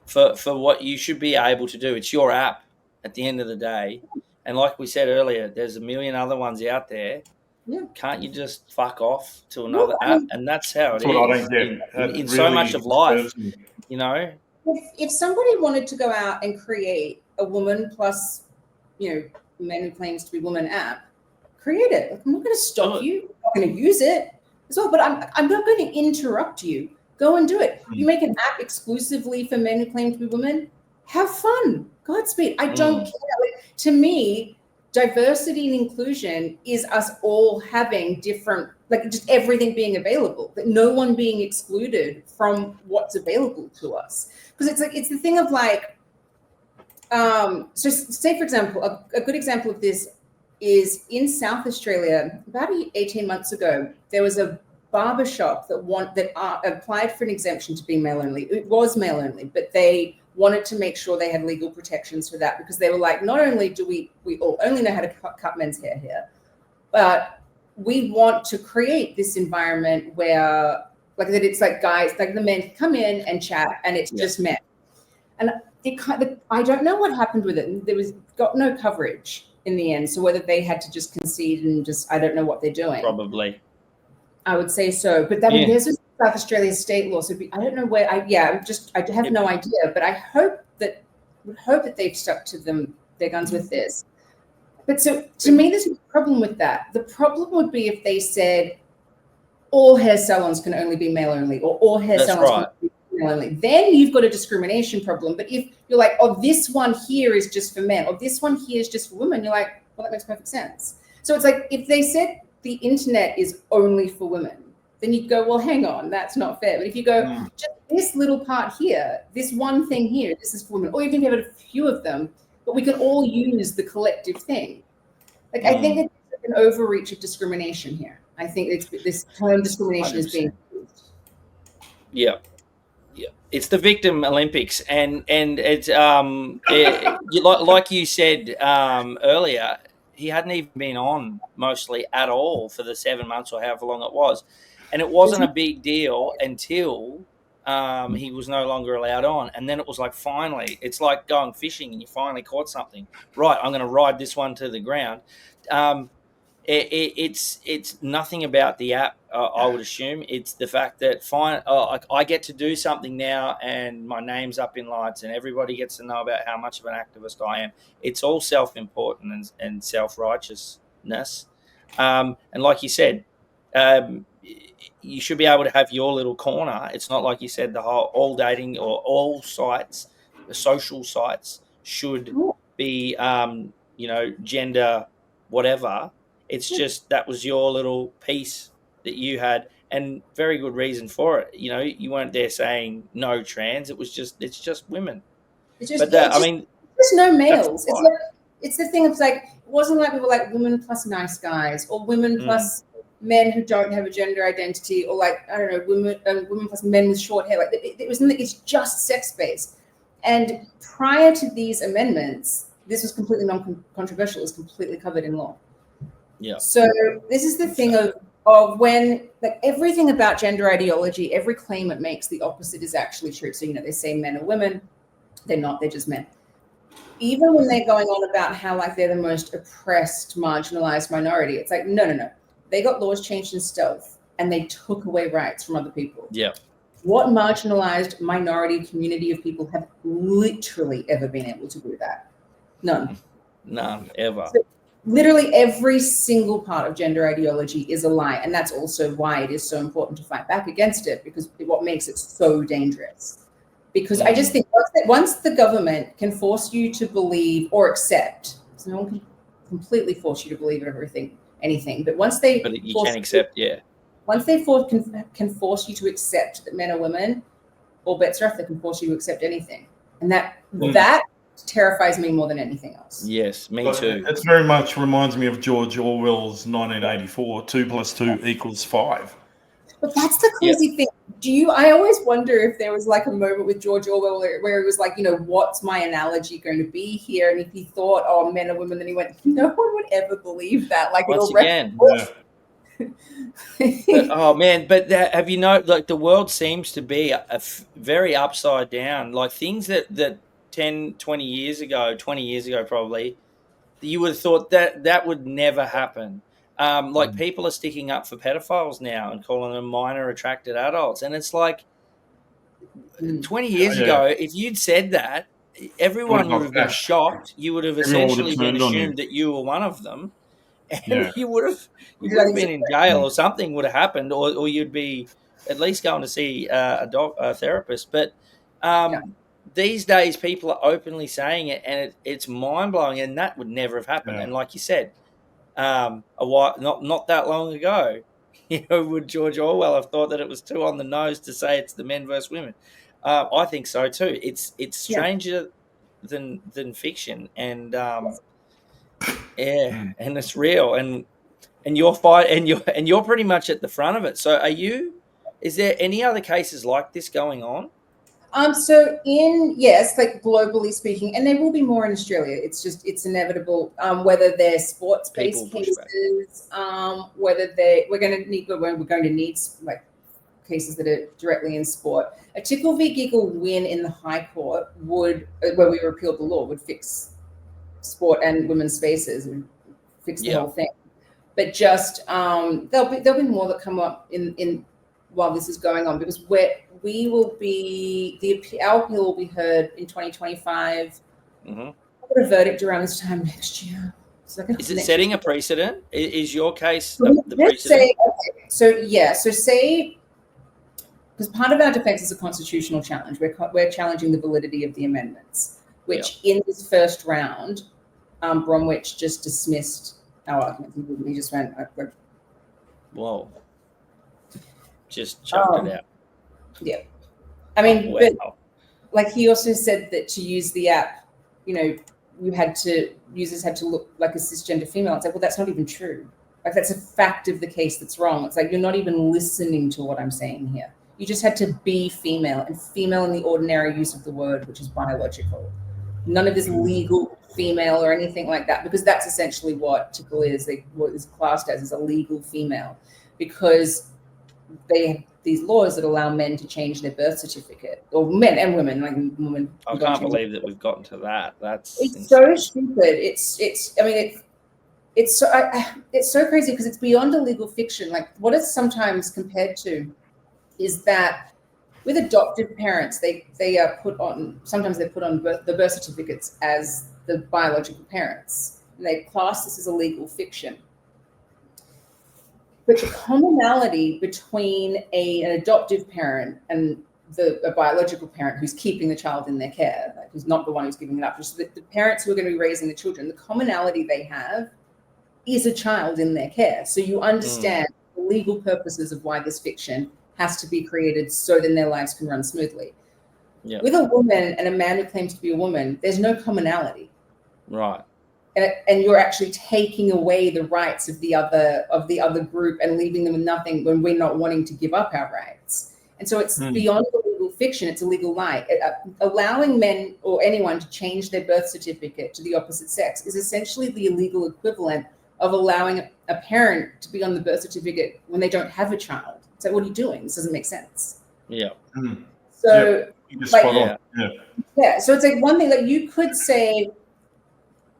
for what you should be able to do. It's your app at the end of the day. And like we said earlier, there's a million other ones out there. Yeah. Can't you just fuck off to another app? And that's how it is. What I don't get. In Really so much of life, you know. If somebody wanted to go out and create a woman plus, men who claims to be woman app, create it. Like, I'm not going to stop you. I'm not going to use it as well, but I'm not going to interrupt you. Go and do it. You make an app exclusively for men who claim to be women. Have fun. Godspeed. I don't care. Like, to me, diversity and inclusion is us all having different, like just everything being available, but no one being excluded from what's available to us. Because it's the thing of like, so say for example, a good example of this is in South Australia. About 18 months ago, there was a barber shop that applied for an exemption to be male only. It was male only, but they wanted to make sure they had legal protections for that, because they were like, not only do we all only know how to cut men's hair here, but we want to create this environment where like that it's like guys, like the men come in and chat and it's just men. And I don't know what happened with it. There got no coverage in the end. So whether they had to just concede and I don't know what they're doing. Probably. I would say so. But there's a South Australia state law. So I don't know where I have no idea, but I hope that they've stuck to their guns with this. But so to me, there's a problem with that. The problem would be if they said all hair salons can only be male only, or all hair salons can be male only. Then you've got a discrimination problem. But if you're like, oh, this one here is just for men, or this one here is just for women, you're like, well, that makes perfect sense. So it's like if they said the internet is only for women, then you go, well, hang on, that's not fair. But if you go, just this little part here, this one thing here, this is for women, or you can have a few of them, but we can all use the collective thing. Like, I think it's an overreach of discrimination here. I think this term discrimination 100%. Is being used. Yeah. It's the victim Olympics, and it's like you said earlier, he hadn't even been on mostly at all for the 7 months or however long it was. And it wasn't a big deal until he was no longer allowed on. And then it was like, finally, it's like going fishing and you finally caught something. Right, I'm going to ride this one to the ground. It's nothing about the app, I would assume. It's the fact that I get to do something now and my name's up in lights and everybody gets to know about how much of an activist I am. It's all self-important and self-righteousness. And like you said, you should be able to have your little corner. It's not like you said all dating or all sites, the social sites should be, gender whattever. It's just that was your little piece that you had, and very good reason for it. You weren't there saying no trans. It's just women. There's no males. It's the thing of like, it wasn't like we were like women plus nice guys or women plus men who don't have a gender identity, or like, I don't know, women plus men with short hair. Like it's just sex based. And prior to these amendments, this was completely non-controversial. It was completely covered in law. Yeah. So this is the thing of when like everything about gender ideology, every claim it makes, the opposite is actually true. So they say men are women, they're not, they're just men. even when they're going on about how like they're the most oppressed, marginalized minority, it's like, no. They got laws changed in stealth and they took away rights from other people. Yeah. What marginalized minority community of people have literally ever been able to do that? None. None, ever. So literally every single part of gender ideology is a lie. And that's also why it is so important to fight back against it, because what makes it so dangerous. Because I just think once the government can force you to believe or accept, so no one can completely force you to believe anything, but once they can accept, once they can force you to accept that men are women, all bets are off. They can force you to accept anything, and that terrifies me more than anything else. Yes, me too. It very much reminds me of George Orwell's 1984. 2 + 2 = 5. But that's the crazy thing. I always wonder if there was like a moment with George Orwell where he was like, what's my analogy going to be here? And if he thought, oh, men are women, then he went, no one would ever believe that. Like once again. But have you know, like the world seems to be very upside down. Like things that 10, 20 years ago probably, you would have thought that would never happen. Like people are sticking up for pedophiles now and calling them minor attracted adults. And it's like 20 years ago, if you'd said that, everyone would have been shocked. You would have essentially been assumed that you were one of them. And you would have been in jail or something would have happened, or you'd be at least going to see a therapist. But these days, people are openly saying it, and it's mind blowing. And that would never have happened. And like you said, not that long ago, would George Orwell have thought that it was too on the nose to say it's the men versus women? I think so too. It's stranger than fiction, and and it's real, and you're and you're pretty much at the front of it. So is there any other cases like this going on? So like globally speaking, and there will be more in Australia. It's inevitable. Whether they're sports-based cases, whether we're going to need like cases that are directly in sport. A Tickle v. Giggle win in the High Court where we repealed the law, would fix sport and women's spaces and fix the whole thing. But just there'll be more that come up in while this is going on, because our appeal will be heard in 2025. Mm-hmm. I'll get a verdict around this time next year. Is it setting a precedent? Is your case the precedent? Say, because part of our defense is a constitutional challenge. We're challenging the validity of the amendments, which in this first round, Bromwich just dismissed our argument. He just went, whoa. Just chucked it out. Yeah. I mean, but like he also said that to use the app, users had to look like a cisgender female. It's like, well, that's not even true. Like that's a fact of the case that's wrong. It's like, you're not even listening to what I'm saying here. You just had to be female, and female in the ordinary use of the word, which is biological. None of this legal female or anything like that, because that's essentially what Tickle is. What is classed as is a legal female, because they have these laws that allow men to change their birth certificate, or men and women. Like women, I can't believe that we've gotten to that. It's so stupid. It's so crazy, because it's beyond a legal fiction. Like what it's sometimes compared to is that with adoptive parents, they are put on the birth certificates as the biological parents, and they class this as a legal fiction. But the commonality between an adoptive parent and a biological parent who's keeping the child in their care, like who's not the one who's giving it up, just the parents who are going to be raising the children, the commonality they have is a child in their care. So you understand the legal purposes of why this fiction has to be created so then their lives can run smoothly. Yeah. With a woman and a man who claims to be a woman, there's no commonality. Right. And you're actually taking away the rights of the other group and leaving them with nothing when we're not wanting to give up our rights. And so it's beyond a legal fiction, it's a legal lie. Allowing men or anyone to change their birth certificate to the opposite sex is essentially the illegal equivalent of allowing a parent to be on the birth certificate when they don't have a child. So what are you doing? This doesn't make sense. Yeah. So You're Like, spot on. yeah. So it's like one thing that you could say,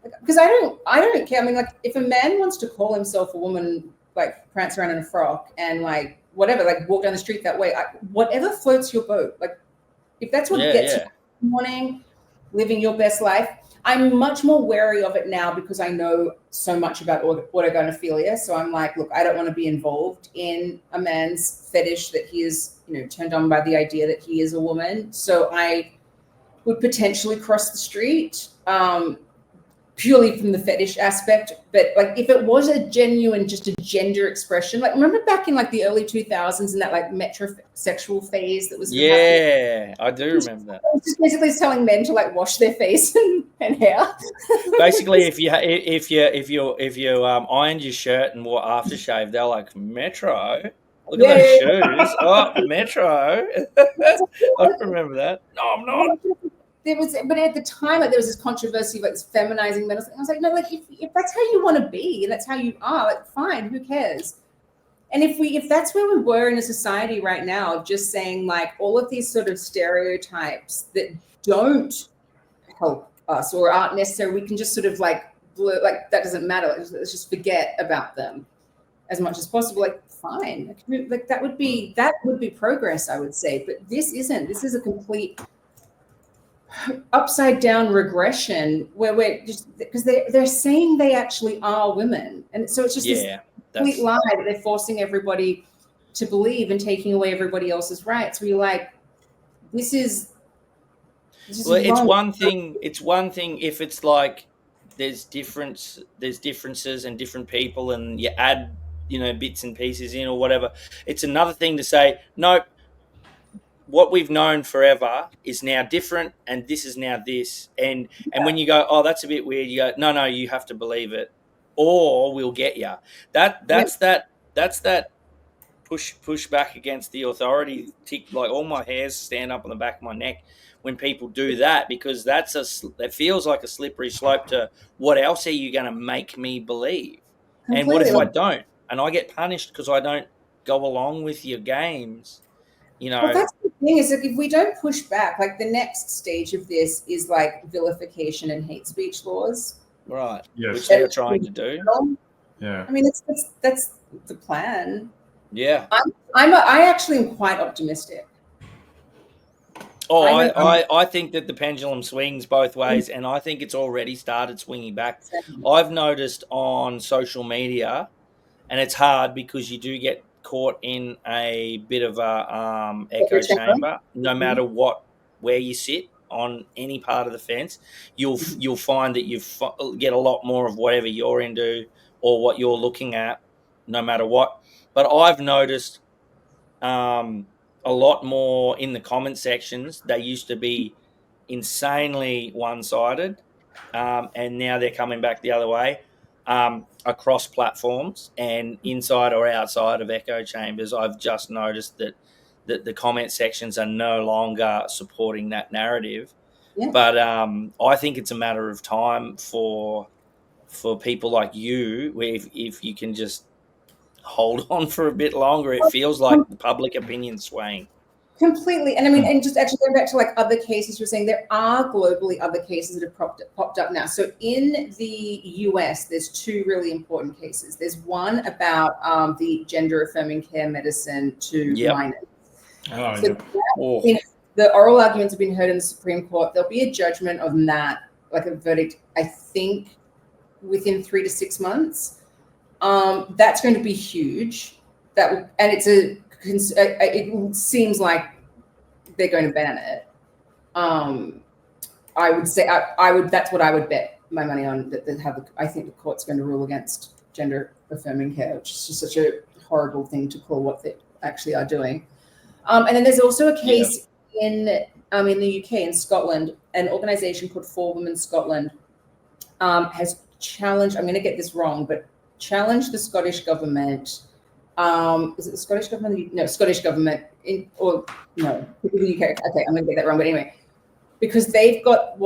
because I don't care. I mean, like, if a man wants to call himself a woman, like prance around in a frock and like whatever, like walk down the street that way, whatever floats your boat. Like, if that's what gets you in the morning, living your best life. I'm much more wary of it now because I know so much about autogynephilia. So I'm like, look, I don't want to be involved in a man's fetish that he is, turned on by the idea that he is a woman. So I would potentially cross the street, purely from the fetish aspect. But like, if it was a genuine, just a gender expression, like remember back in like the early 2000s in that like metrosexual phase that was happening? I do remember that. It's just basically telling men to like wash their face and hair. Basically, if you ironed your shirt and wore aftershave, they're like, Metro. Look at those shoes. Oh, Metro. I remember that. No, I'm not. But at the time, like, there was this controversy about this feminizing men. I was like, no, like if that's how you want to be and that's how you are, like fine, who cares? And if that's where we were in a society right now of just saying like all of these sort of stereotypes that don't help us or aren't necessary, we can just sort of like that doesn't matter. Let's just forget about them as much as possible. Like fine, like that would be progress, I would say. But this isn't. This is a complete upside down regression where we're just because they're saying they actually are women, and so it's just this complete lie that they're forcing everybody to believe and taking away everybody else's rights. Where you're like, this is well, it's one thing if it's like there's differences and different people and you add bits and pieces in or whatever. It's another thing to say no. What we've known forever is now different, and this is now this. And when you go, oh, that's a bit weird, you go, no, you have to believe it, or we'll get you. That's that push back against the authority. Like all my hairs stand up on the back of my neck when people do that, because that feels like a slippery slope to what else are you going to make me believe? Completely. And what if I don't, and I get punished because I don't go along with your games? Well, that's the thing is like if we don't push back, like the next stage of this is like vilification and hate speech laws, right? Yes, which they're trying to do. Yeah, I mean that's the plan. Yeah, I actually am quite optimistic. Oh, I think that the pendulum swings both ways, and I think it's already started swinging back. I've noticed on social media, and it's hard because you do get caught in a bit of a echo chamber. No matter where you sit on any part of the fence, you'll find that you get a lot more of whatever you're into or what you're looking at, no matter what. But I've noticed a lot more in the comment sections. They used to be insanely one-sided, and now they're coming back the other way. Across platforms and inside or outside of echo chambers, I've just noticed that the comment sections are no longer supporting that narrative. Yeah. But I think it's a matter of time for people like you, where if you can just hold on for a bit longer, it feels like the public opinion swaying. Completely. And I mean, and just actually going back to like other cases, you're saying there are globally other cases that have popped up now. So in the US, there's two really important cases. There's one about the gender affirming care medicine to minors. Oh, so the oral arguments have been heard in the Supreme Court. There'll be a judgment on that, like a verdict, I think, within 3 to 6 months. That's going to be huge. And it seems like they're going to ban it. I would say that's what I would bet my money on. I think the court's going to rule against gender affirming care, which is just such a horrible thing to call what they actually are doing. And then there's also a case in the UK, in Scotland, an organisation called For Women Scotland has challenged. I'm going to get this wrong, but challenged the Scottish government. Is it the Scottish government? No, Scottish government the UK. Okay, I'm going to get that wrong. But anyway, because they've got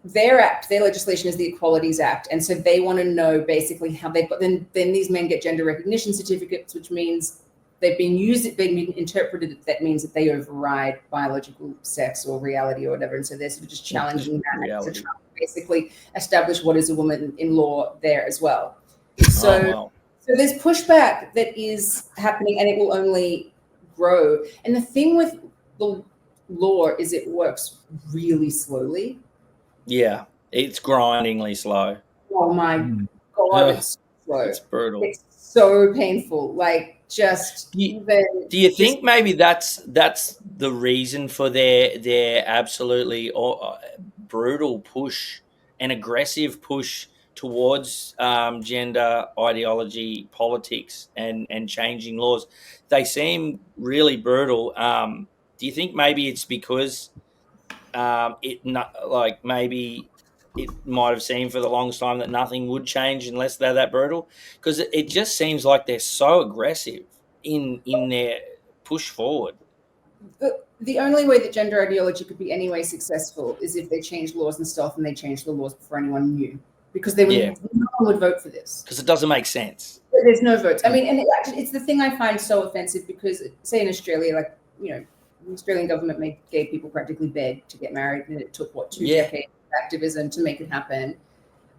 their legislation is the Equalities Act. And so they want to know basically how they've got, then these men get gender recognition certificates, which means they've been interpreted that means that they override biological sex or reality or whatever, and so they're sort of just challenging that to try to basically establish what is a woman in law there as well. So so there's pushback that is happening, and it will only grow. And the thing with the law is it works really slowly. Yeah, it's grindingly slow. Oh my God, it's slow. It's brutal. It's so painful. Like, just do you think maybe that's the reason for their absolutely brutal push and aggressive push towards gender ideology, politics, and changing laws? They seem really brutal. Do you think maybe it's because maybe it might have seemed for the longest time that nothing would change unless they're that brutal? Because it just seems like they're so aggressive in their push forward. The only way that gender ideology could be any way successful is if they change laws and stuff, and they change the laws before anyone knew, because no one would vote for this. Because it doesn't make sense. There's no votes. I mean, and it's the thing I find so offensive, because say in Australia, like, the Australian government made gay people practically beg to get married, and it took 2 decades of activism to make it happen.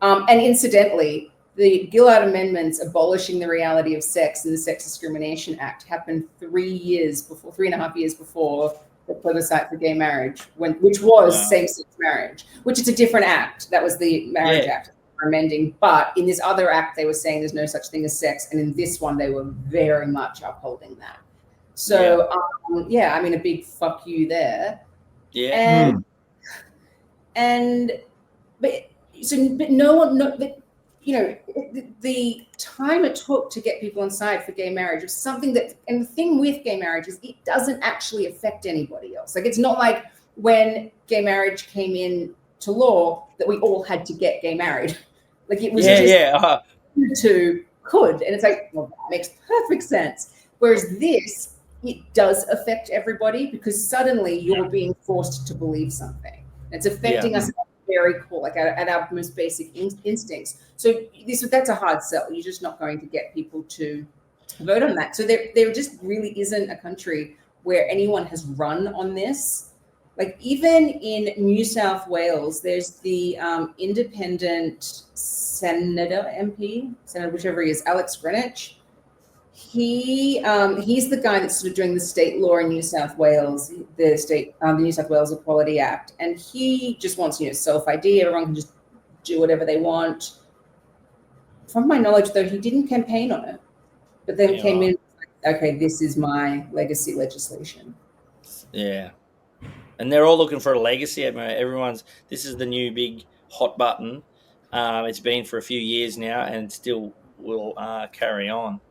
And incidentally, the Gillard Amendments abolishing the reality of sex in the Sex Discrimination Act happened 3.5 years before the plebiscite for gay marriage, which was same-sex marriage, which is a different act. That was the Marriage Act they were amending. But in this other act, they were saying there's no such thing as sex. And in this one, they were very much upholding that. So, I mean, a big fuck you there. Yeah. But no one, the time it took to get people on side for gay marriage was something that, and the thing with gay marriage is it doesn't actually affect anybody else. Like, it's not like when gay marriage came into law that we all had to get gay married. Like, it was could. And it's like, well, that makes perfect sense. Whereas this, it does affect everybody, because suddenly you're being forced to believe something. It's affecting us very core, like at our most basic instincts. So that's a hard sell. You're just not going to get people to vote on that. So there just really isn't a country where anyone has run on this. Like, even in New South Wales, there's the independent senator, whichever he is, Alex Greenwich. He's the guy that's sort of doing the state law in New South Wales, the New South Wales Equality Act, and he just wants self-ID. Everyone can just do whatever they want. From my knowledge, though, he didn't campaign on it, but then came in like, okay, this is my legacy legislation. Yeah, and they're all looking for a legacy. This is the new big hot button. It's been for a few years now, and still will carry on.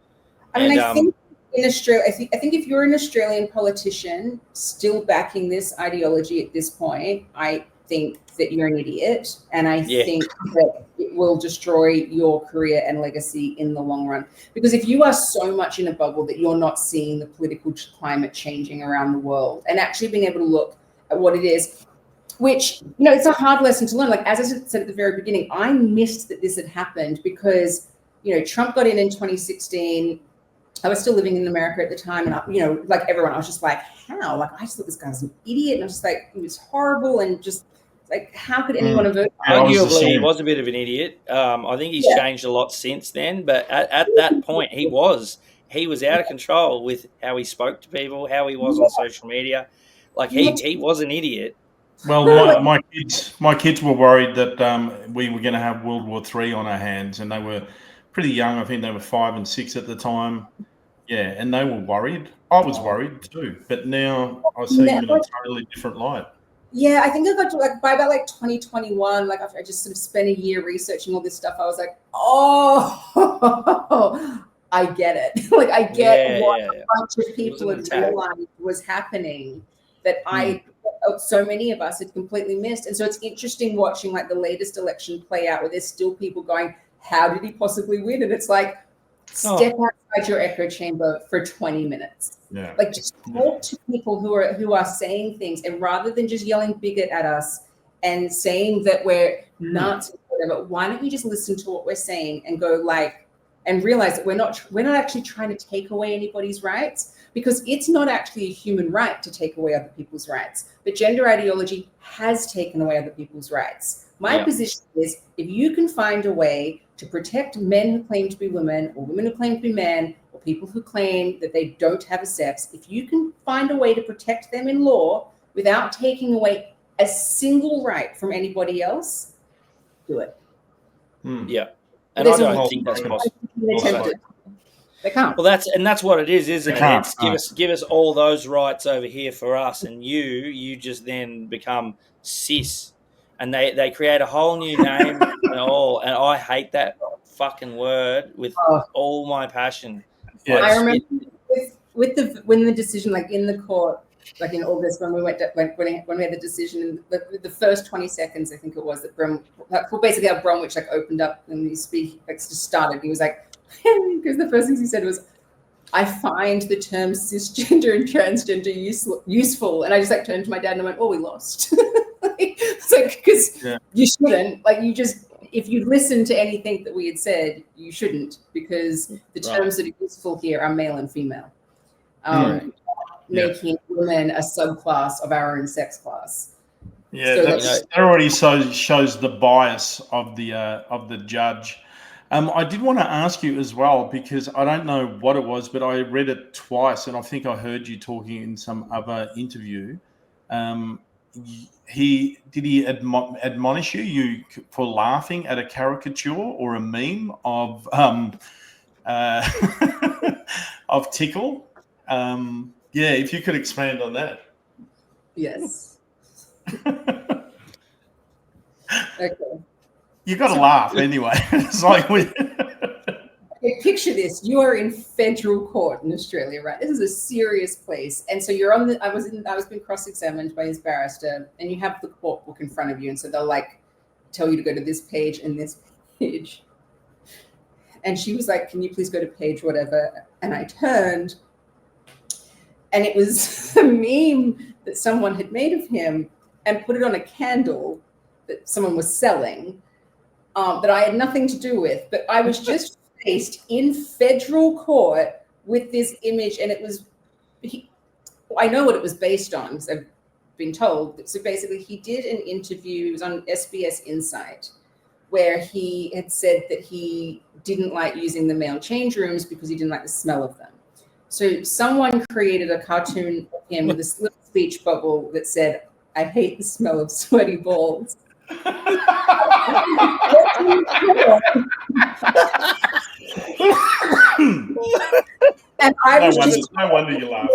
I mean, I think in Australia, I think if you're an Australian politician still backing this ideology at this point, I think that you're an idiot, and I think that it will destroy your career and legacy in the long run. Because if you are so much in a bubble that you're not seeing the political climate changing around the world and actually being able to look at what it is, which, it's a hard lesson to learn. Like, as I said at the very beginning, I missed that this had happened because, Trump got in 2016. I was still living in America at the time, and like everyone, I was just like, how? Like, I just thought this guy was an idiot, and I was just like, he was horrible, and just like, how could anyone have voted? Arguably, he was a bit of an idiot. I think he's changed a lot since then, but at that point, he was out of control with how he spoke to people, how he was on social media. Like, he was an idiot. Well, my kids were worried that we were going to have World War III on our hands, and they were pretty young. I think they were 5 and 6 at the time. Yeah, and they were worried. I was worried too, but now I see them in a totally different light. Yeah, I think I got to by about 2021, after I just sort of spent a year researching all this stuff, I was like, oh, I get it. I get what a bunch of people had realized was happening that so many of us had completely missed. And so it's interesting watching the latest election play out, where there's still people going, how did he possibly win? And it's like, step outside your echo chamber for 20 minutes. Yeah. Just talk to people who are saying things, and rather than just yelling bigot at us and saying that we're nuts or whatever, why don't you just listen to what we're saying and go and realize that we're not actually trying to take away anybody's rights, because it's not actually a human right to take away other people's rights. But gender ideology has taken away other people's rights. My position is, if you can find a way to protect men who claim to be women, or women who claim to be men, or people who claim that they don't have a sex, if you can find a way to protect them in law without taking away a single right from anybody else, do it. Yeah. And I don't think that's possible. They can't. Well, that's what it is, isn't it? It's give us all those rights over here for us, and you just then become cis, and they create a whole new name and all, and I hate that fucking word with all my passion. Yeah. I remember when the decision, like in the court, like in August when we went to, when we had the decision, the first 20 seconds I think it was that basically how Bromwich like opened up and he just started. He was like, because the first things he said was, I find the term cisgender and transgender useful, and I just like turned to my dad and I went, oh, we lost. It's like, because you shouldn't, like, you just, if you listen to anything that we had said, you shouldn't, because the terms that are useful here are male and female, making women a subclass of our own sex class. Yeah, so that already shows the bias of the judge. I did want to ask you as well, because I don't know what it was, but I read it twice, and I think I heard you talking in some other interview. Did he admonish you for laughing at a caricature or a meme of of Tickle? If you could expand on that. Yes. Okay. You got to laugh anyway. It's like okay, picture this: you are in federal court in Australia, right? This is a serious place, and so you're on the. I was being cross-examined by his barrister, and you have the court book in front of you, and so they'll like tell you to go to this page and this page. And she was like, "Can you please go to page whatever?" And I turned, and it was a meme that someone had made of him and put it on a candle that someone was selling. That I had nothing to do with, but I was just faced in federal court with this image, and it was, I know what it was based on because I've been told. So basically, he did an interview, it was on SBS Insight, where he had said that he didn't like using the male change rooms because he didn't like the smell of them. So someone created a cartoon of him with this little speech bubble that said, "I hate the smell of sweaty balls." And I no wonder you laughed.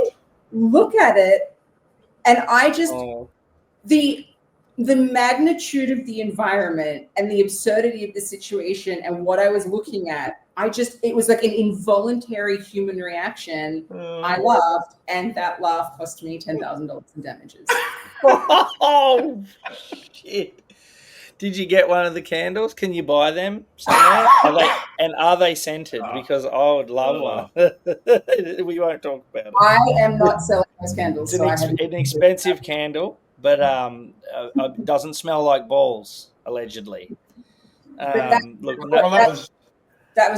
Look at it, and I just the magnitude of the environment and the absurdity of the situation and what I was looking at, it was like an involuntary human reaction. I laughed, and that laugh cost me $10,000 in damages. Oh shit. Did you get one of the candles? Can you buy them somewhere? Are they scented? Because I would love one. We won't talk about it. I am not selling those candles. It's an expensive candle, but it doesn't smell like balls, allegedly. That was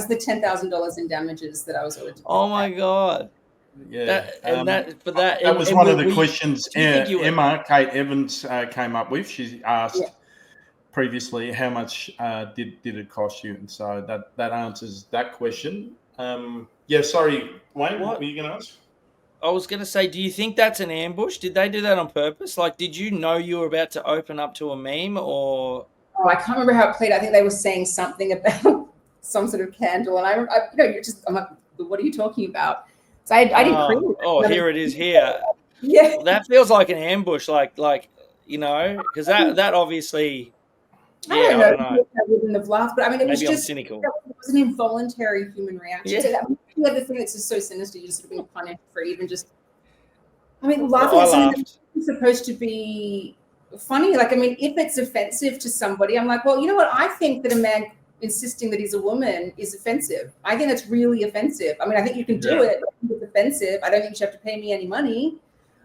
the $10,000 in damages that I was ordered to pay. Oh my god! Yeah, that was one of the questions Emma Kate Evans came up with. She asked. Yeah. Previously, how much did it cost you? And so that answers that question. Sorry, Wayne, what were you going to ask? I was going to say, do you think that's an ambush? Did they do that on purpose? Like, did you know you were about to open up to a meme, or? Oh, I can't remember how it played. I think they were saying something about some sort of candle, and I'm like, what are you talking about? So I didn't create it. Oh, here it is here. Yeah, well, that feels like an ambush, like because that obviously. I don't know. I wouldn't have laughed, but I mean, it was just cynical. It was an involuntary human reaction. Yeah. So the other thing that's just so sinister, you're just sort of being punished for even just. I mean, laughing at something that's supposed to be funny. Like, I mean, if it's offensive to somebody, I'm like, well, you know what? I think that a man insisting that he's a woman is offensive. I think that's really offensive. I mean, I think you can do it. It's offensive. I don't think you should have to pay me any money.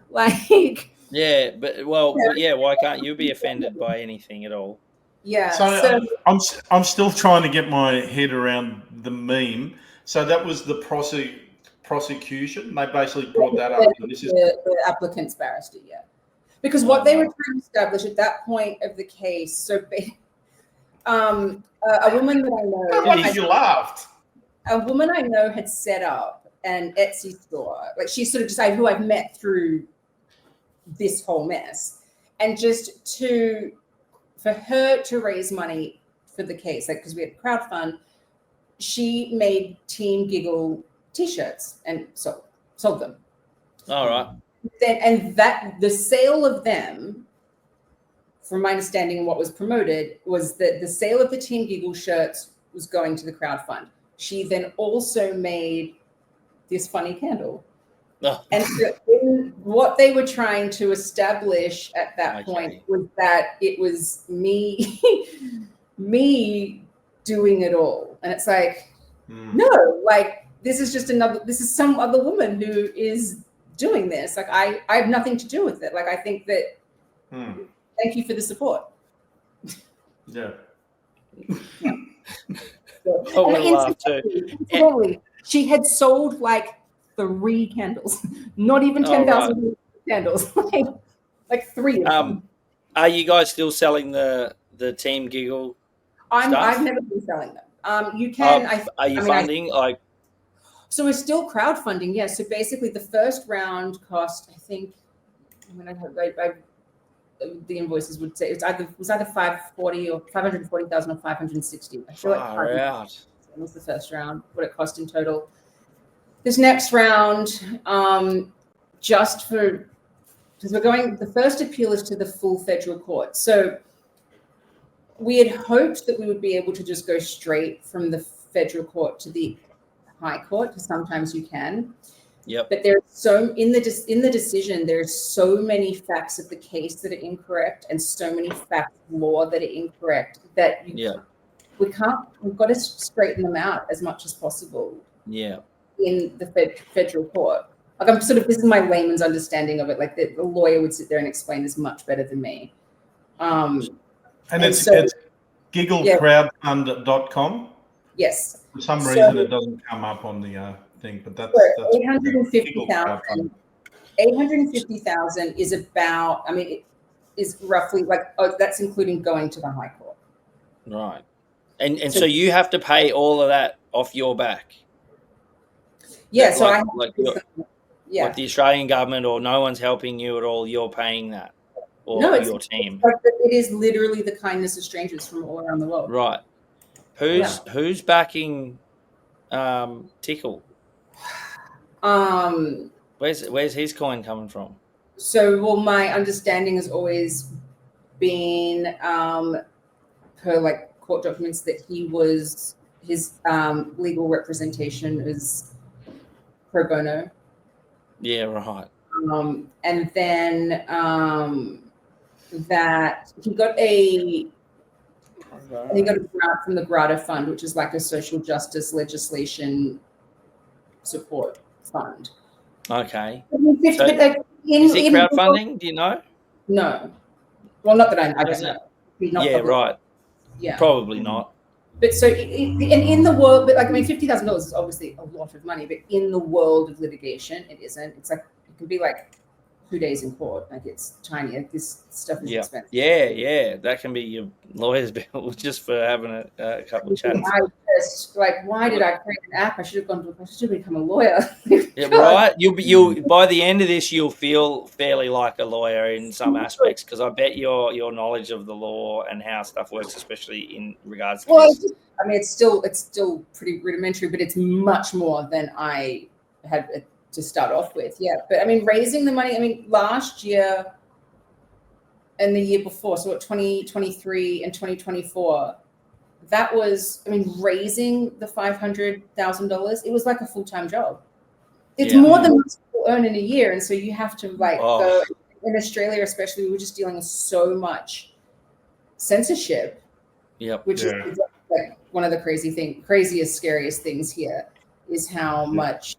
Like. Yeah, but why can't you be offended by anything at all? Yeah. So I'm still trying to get my head around the meme. So that was the prosecution. They basically brought that up. And this is the applicant's barrister, yeah. Because what they were trying to establish at that point of the case, so a woman that I know, you laughed. A woman I know had set up an Etsy store. Like she sort of decided who I've met through this whole mess, and just for her to raise money for the case, like because we had crowdfund, she made Team Giggle T-shirts and sold them. All right. And that the sale of them, from my understanding and what was promoted, was that the sale of the Team Giggle shirts was going to the crowdfund. She then also made this funny candle. Oh. And so what they were trying to establish at that point was that it was me doing it all. And it's like, no, like this is some other woman who is doing this. Like I have nothing to do with it. Like I think that thank you for the support. Yeah. Totally. She had sold like 3 candles, not even 10,000 candles, like 3 of them. Are you guys still selling the Team Giggle stuff? I've never been selling them. You can. Are you funding? So we're still crowdfunding, yes. So basically, the first round cost, I think, the invoices would say it was either 540 or 540,000 or 560. I feel like out. That was the first round. What it cost in total. This next round, just for because we're going. The first appeal is to the full federal court. So we had hoped that we would be able to just go straight from the federal court to the high court, because sometimes you can. Yep. But there's in the decision, there's so many facts of the case that are incorrect and so many facts of law that are incorrect that we've got to straighten them out as much as possible. Yeah. In the federal court. Like this is my layman's understanding of it. Like the lawyer would sit there and explain this much better than me. And it's gigglecrowdfund.com. Yes. For some reason, it doesn't come up on the thing, but that's 850,000. 850,000 is about. I mean, it is roughly that's including going to the high court. Right. And so you have to pay all of that off your back. Yeah. So like the Australian government or no one's helping you at all. You're paying that, or your team. It is literally the kindness of strangers from all around the world. Right. Who's backing Tickle? Where's his coin coming from? So, my understanding has always been, per court documents, that his legal representation is pro bono. Yeah, right. And then that he got a grant from the Grata Fund, which is like a social justice legislation support fund. Okay. Is it crowdfunding? Do you know? No. Well, not that I don't know. Right. Yeah. Probably not. But so in the world, but $50,000 is obviously a lot of money, but in the world of litigation, it isn't. It's like it can be like 2 days in court. Like it's tiny. Like this stuff is expensive. Yeah. That can be your lawyer's bill just for having a couple of chats. Why did I create an app? I should have become a lawyer. Yeah, right. You'll by the end of this, you'll feel fairly like a lawyer in some aspects, because I bet your knowledge of the law and how stuff works, especially in regards to this. I mean, it's still pretty rudimentary, but it's much more than I had to start off with. Yeah. But I mean, raising the money, I mean, last year and the year before, so 2023 and 2024, that was, I mean, raising the $500,000, it was like a full-time job. It's more than most people earn in a year. And so you have to go, in Australia, especially, we were just dealing with so much censorship, which is like one of the craziest, scariest things here is how much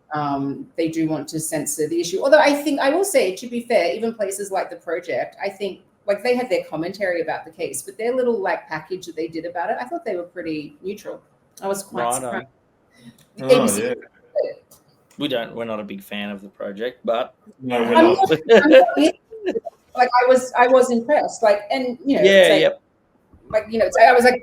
they do want to censor the issue. Although I will say, to be fair, even places like The Project, I think, they had their commentary about the case, but their little package that they did about it, I thought they were pretty neutral. I was quite surprised. Oh, ABC yeah. We're not a big fan of the project, but No, we're I'm not. like I was impressed. Like, and you know, yeah, it's like, yep. like, you know, it's,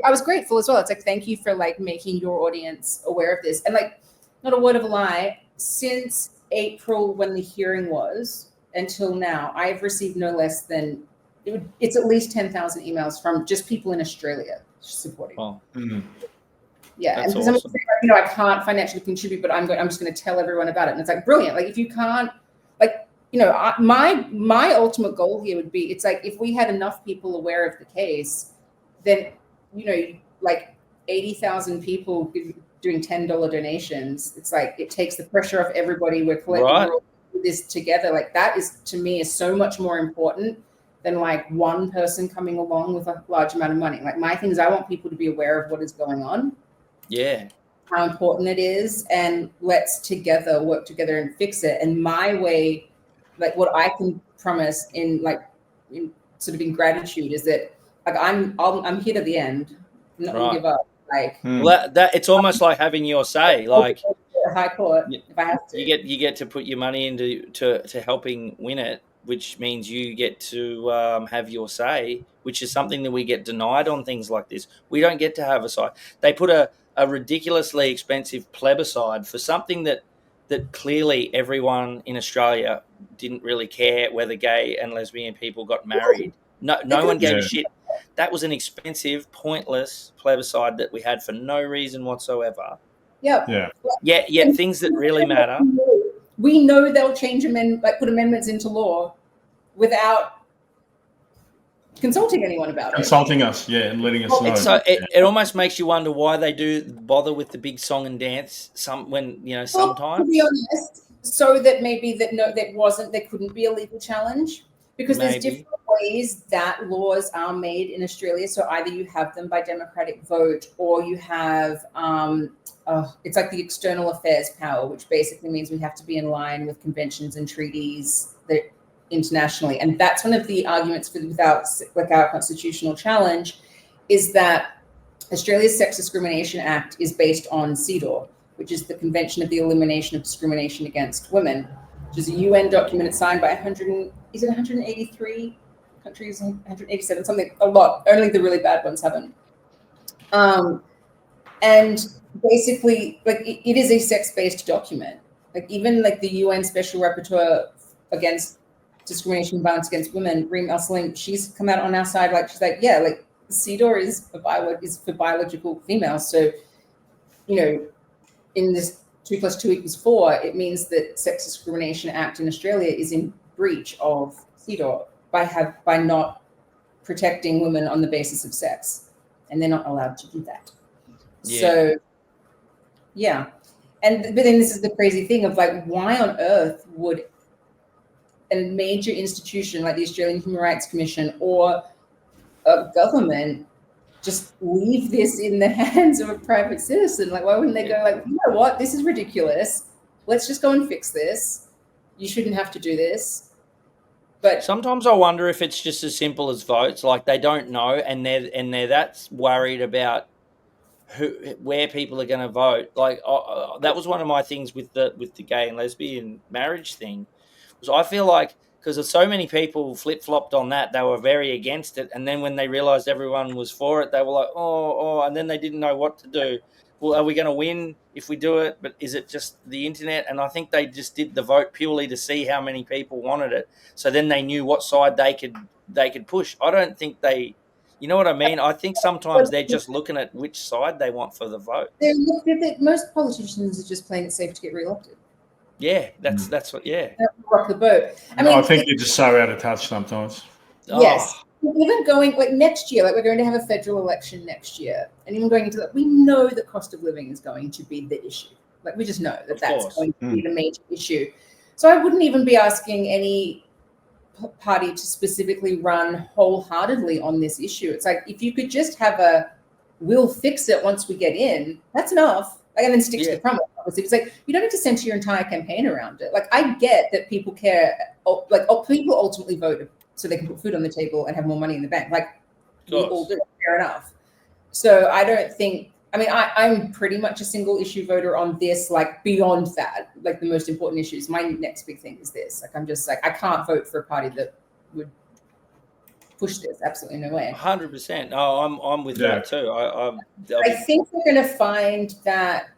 I was grateful as well. It's like, thank you for like making your audience aware of this. And like, not a word of a lie, since April when the hearing was until now, I've received no less than it's at least 10,000 emails from just people in Australia supporting. Well, yeah, that's and because awesome. you know, I can't financially contribute, but I'm just going to tell everyone about it. And it's like brilliant. Like if you can't, like, you know, my ultimate goal here would be, it's like if we had enough people aware of the case, then, you know, like 80,000 people doing $10 donations. It's like it takes the pressure off everybody. We're collecting Right. this together. Like that is, to me, is so much more important than like one person coming along with a large amount of money. Like my thing is, I want people to be aware of what is going on. Yeah. How important it is, and let's together work together and fix it. And my way, like what I can promise in sort of in gratitude is that like I'm here to the end. I'm not gonna give up. Like Well, that it's almost like having your say. Like high court if I have to. you get to put your money into to helping win it, which means you get to have your say, which is something that we get denied on things like this. We don't get to have a say. They put a ridiculously expensive plebiscite for something that clearly everyone in Australia didn't really care whether gay and lesbian people got married. No one gave a shit. That was an expensive, pointless plebiscite that we had for no reason whatsoever. Yeah. Yet things that really matter. We know they'll change put amendments into law without consulting anyone about Consulting us, yeah, and letting us know. So it almost makes you wonder why they do bother with the big song and dance sometimes. To be honest, so that maybe there couldn't be a legal challenge, because there's different ways that laws are made in Australia. So either you have them by democratic vote, or you have it's like the external affairs power, which basically means we have to be in line with conventions and treaties that internationally. And that's one of the arguments without our constitutional challenge, is that Australia's Sex Discrimination Act is based on CEDAW, which is the Convention of the Elimination of Discrimination Against Women, which is a UN document. It's signed by 183 countries, 187, something, a lot. Only the really bad ones haven't. And basically, like it is a sex-based document. Like even like the UN Special Rapporteur against discrimination and violence against women, Reem Al-Salim, she's come out on our side. Like she's like, yeah, like CEDAW is for biological females. So, you know, in this 2 + 2 = 4, it means that Sex Discrimination Act in Australia is in breach of CEDAW by not protecting women on the basis of sex, and they're not allowed to do that. Yeah. So, yeah, but then this is the crazy thing of like, why on earth would a major institution like the Australian Human Rights Commission or a government just leave this in the hands of a private citizen? Like, why wouldn't they go like, you know what, this is ridiculous. Let's just go and fix this. You shouldn't have to do this. But sometimes I wonder if it's just as simple as votes. Like they don't know, and they're that worried about where people are going to vote. Like that was one of my things with the gay and lesbian marriage thing. Was I feel like because of so many people flip-flopped on that, they were very against it, and then when they realized everyone was for it, they were like, oh, and then they didn't know what to do. Well, are we going to win if we do it? But is it just the internet? And I think they just did the vote purely to see how many people wanted it. So then they knew what side they could push. I don't think they, you know what I mean? I think sometimes they're just looking at which side they want for the vote. Most politicians are just playing it safe to get re-elected. Yeah, that's what. Yeah, rock the boat. I think you're just so out of touch sometimes. Yes. Even going like next year, like we're going to have a federal election next year, and even going into that, we know that cost of living is going to be the issue. Like we just know that that's going to be the major issue. So I wouldn't even be asking any party to specifically run wholeheartedly on this issue. It's like if you could just have we'll fix it once we get in, that's enough. Like, and then stick to the promise. Obviously, it's like you don't need to center your entire campaign around it. Like I get that people care. Like people ultimately vote so they can put food on the table and have more money in the bank. Like we all do, fair enough. So I don't think I mean, I'm pretty much a single issue voter on this, like beyond that, like the most important issues. My next big thing is this. Like, I'm just like, I can't vote for a party that would push this. Absolutely no way. 100%. Oh, I'm with that too. I think we're going to find that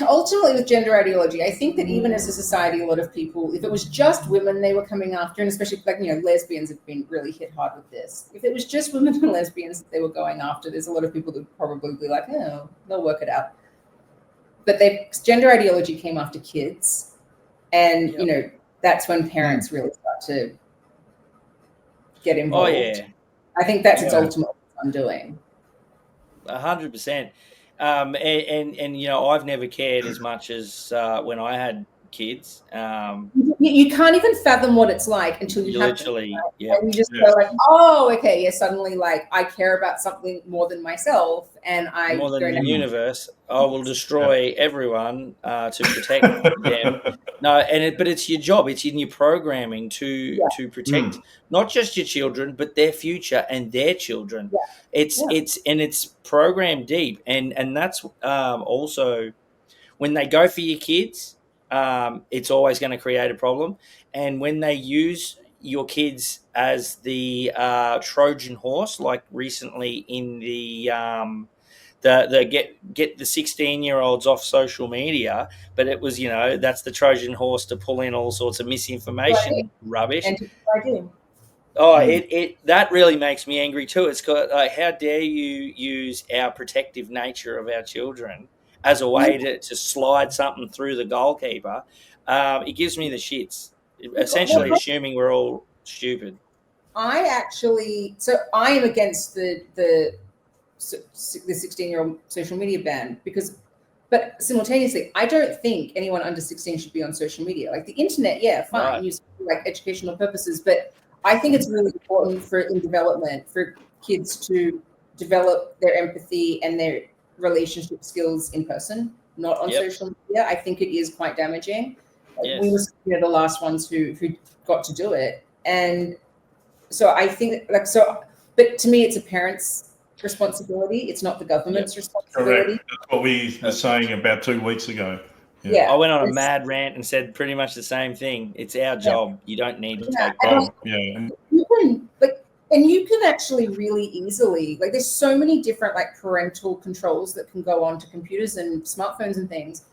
ultimately with gender ideology, I think that even as a society, a lot of people, if it was just women they were coming after, and especially like, lesbians have been really hit hard with this. If it was just women and lesbians that they were going after, there's a lot of people that would probably be like, oh, they'll work it out. But gender ideology came after kids. And, that's when parents really start to get involved. Oh, yeah. I think that's its ultimate undoing. 100%. And I've never cared as much as when I had kids. You can't even fathom what it's like until you literally, have to, and you just go like, oh, okay, yeah. Suddenly, like, I care about something more than myself, and more than the universe. I will destroy everyone to protect them. No, but it's your job. It's in your programming to protect not just your children, but their future and their children. Yeah. It's programmed deep, and that's also when they go for your kids. It's always going to create a problem. And when they use your kids as the Trojan horse, like recently in the get the 16-year-olds off social media, but it was, that's the Trojan horse to pull in all sorts of misinformation rubbish. And I do. Oh, it that really makes me angry too. It's got like, how dare you use our protective nature of our children as a way to slide something through the goalkeeper. It gives me the shits, essentially assuming we're all stupid. I am against the 16-year-old social media ban but simultaneously, I don't think anyone under 16 should be on social media. Like the internet, fine, use for like educational purposes, but I think it's really important in development for kids to develop their empathy and their relationship skills in person, not on social media. I think it is quite damaging. Yes. We were the last ones who got to do it, and so I think but to me, it's a parent's responsibility. It's not the government's responsibility. Correct. That's what we were saying about 2 weeks ago. Yeah. I went on a mad rant and said pretty much the same thing. It's our job. You don't need to take part. And you can actually really easily, like, there's so many different like parental controls that can go on to computers and smartphones and things.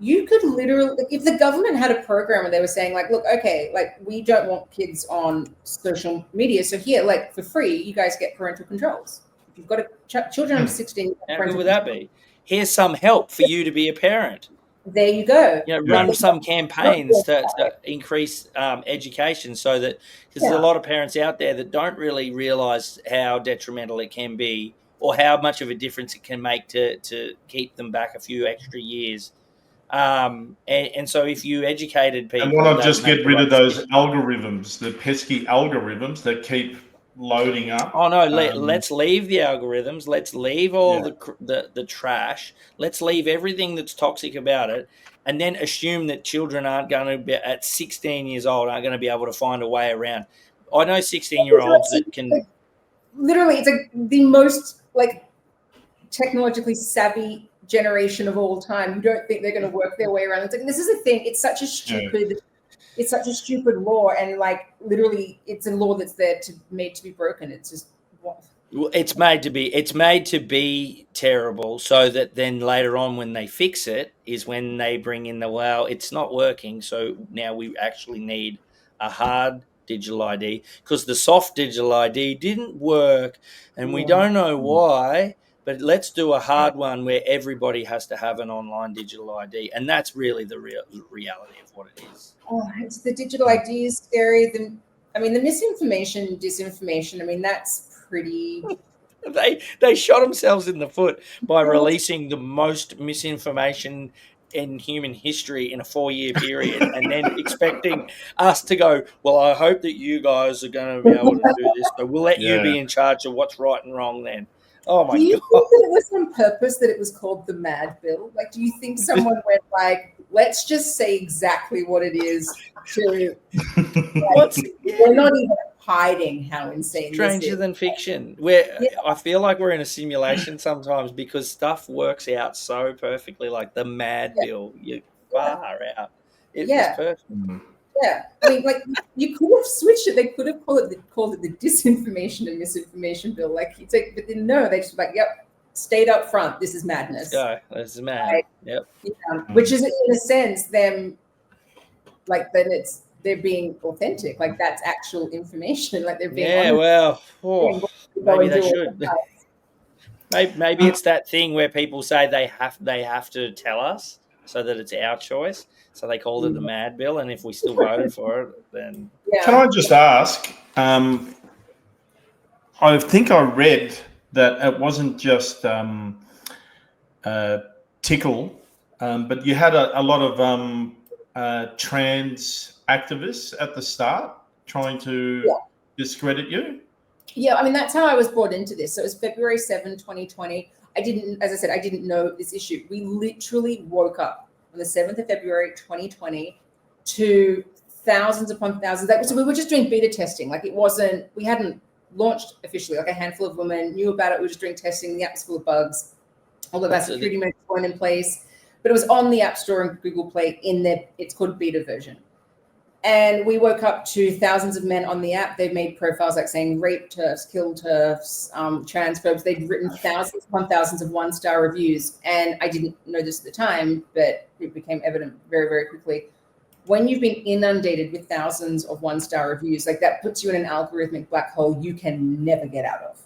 You could literally, like, if the government had a program and they were saying like, look, okay, like, we don't want kids on social media, so here, like, for free, you guys get parental controls. If you've got children under 16, how good would that be? Here's some help for you to be a parent. There you go. Run some campaigns to increase education, so that, because there's a lot of parents out there that don't really realise how detrimental it can be, or how much of a difference it can make to keep them back a few extra years. And so if you educated people, and why not just get rid of those algorithms, the pesky algorithms that keep loading up? Oh no, let's leave the algorithms. Let's leave all the trash. Let's leave everything that's toxic about it, and then assume that children aren't going to be at 16 years old aren't going to be able to find a way around. I know 16-year-olds that can literally. It's like the most like technologically savvy generation of all time. You don't think they're going to work their way around. It's like, this is a thing. It's such a stupid. It's such a stupid law, and like literally, it's a law that's made to be broken. It's just it's made to be terrible, so that then later on, when they fix it, is when they bring in it's not working. So now we actually need a hard digital ID, because the soft digital ID didn't work, and we don't know why. But let's do a hard one where everybody has to have an online digital ID, and that's really the reality of what it is. Oh, it's the digital ID is scary. The misinformation, disinformation. I mean, that's pretty. They shot themselves in the foot by releasing the most misinformation in human history in a 4-year period, and then expecting us to go, well, I hope that you guys are going to be able to do this, so we'll let you be in charge of what's right and wrong then. Oh my God. Do you think that it was on purpose that it was called the Mad Bill? Like, do you think someone went like, let's just say exactly what it is to, like, we're not even hiding how insane Stranger this is. than fiction. I feel like we're in a simulation sometimes because stuff works out so perfectly, like the Mad Bill. You far out. It was perfect. Yeah, I mean, like you could have switched it. They could have called it the disinformation and misinformation bill. Like it's like, but then no, they just like, yep, stayed up front. This is madness. Let's go. This is mad. Right? Yep. Yeah. Which is in a sense them, like then they're being authentic. Like that's actual information. Like they're being honest. Maybe they should. Maybe it's that thing where people say they have to tell us so that it's our choice. So they called it the Mad Bill, and if we still voted for it, then Can I just ask? I think I read that it wasn't just Tickle, but you had a lot of trans activists at the start trying to discredit you. Yeah, I mean, that's how I was brought into this. So it was February 7, 2020. I didn't know this issue. We literally woke up on the 7th of February, 2020 to thousands upon thousands. So we were just doing beta testing. Like we hadn't launched officially. Like a handful of women knew about it. We were just doing testing. The app was full of bugs. All of our security measures weren't in place. But it was on the App Store and Google Play it's called beta version. And we woke up to thousands of men on the app. They've made profiles like saying rape TERFs, kill TERFs, transphobes. They'd written thousands upon thousands of 1-star reviews. And I didn't know this at the time, but it became evident very, very quickly. When you've been inundated with thousands of 1-star reviews, like that puts you in an algorithmic black hole you can never get out of.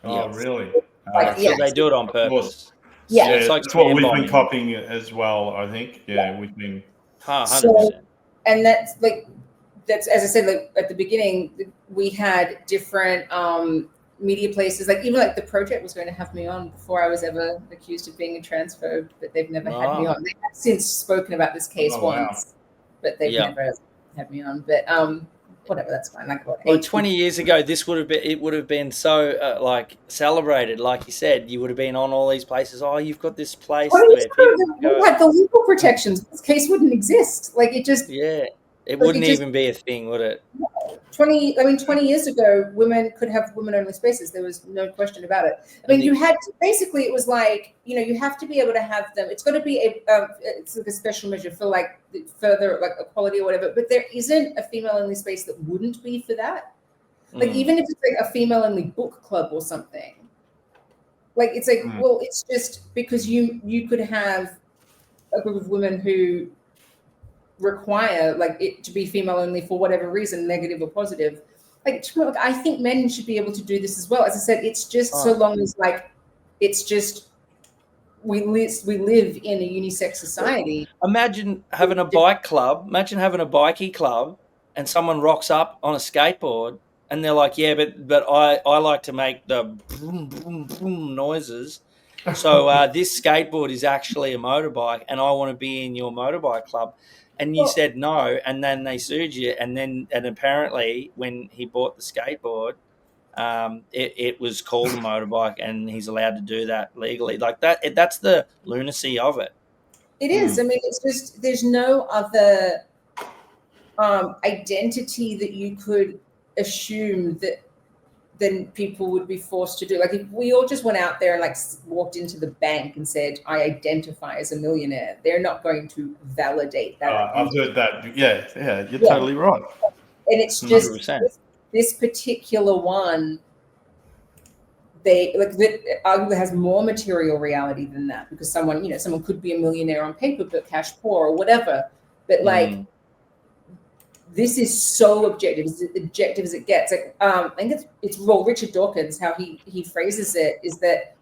Oh, really? So they do it on purpose. Yeah, it's like that's what we've been copying as well, I think. Yeah, we've been 100%. And that's as I said, like at the beginning, we had different media places. Like even like the Project was going to have me on before I was ever accused of being a transphobe, but they've never had me on. They have since spoken about this case once, but they've never had me on. But whatever, that's fine. Like well, 20 years ago, it would have been so like celebrated. Like you said, you would have been on all these places. Oh, you've got this place where people go. Had the legal protections. This case wouldn't exist. Like it just it wouldn't even be a thing, would it? 20 years ago, women could have women-only spaces. There was no question about it. I mean, you had to, basically, it was like, you have to be able to have them. It's got to be it's like a special measure for like further like equality or whatever. But there isn't a female-only space that wouldn't be for that. Like even if it's like a female-only book club or something, like it's like well, it's just because you could have a group of women who require like it to be female only for whatever reason, negative or positive. Like I think men should be able to do this as well. As I said, it's just so long as like it's just we live in a unisex society. Imagine having a bike club. Imagine having a bikie club, and someone rocks up on a skateboard, and they're like, "Yeah, but I like to make the boom boom boom noises." So this skateboard is actually a motorbike, and I want to be in your motorbike club. And you said no, and then they sued you, and apparently when he bought the skateboard, it was called a motorbike, and he's allowed to do that legally. Like that, that's the lunacy of it. It is. I mean, it's just there's no other identity that you could assume that then people would be forced to do. Like if we all just went out there and like walked into the bank and said, I identify as a millionaire, they're not going to validate that. I've heard that. Yeah, you're totally right. And it's just this particular one, they like that arguably has more material reality than that because someone could be a millionaire on paper but cash poor or whatever. But like this is so objective, as objective as it gets. Like I think it's Richard Dawkins, how he phrases it is that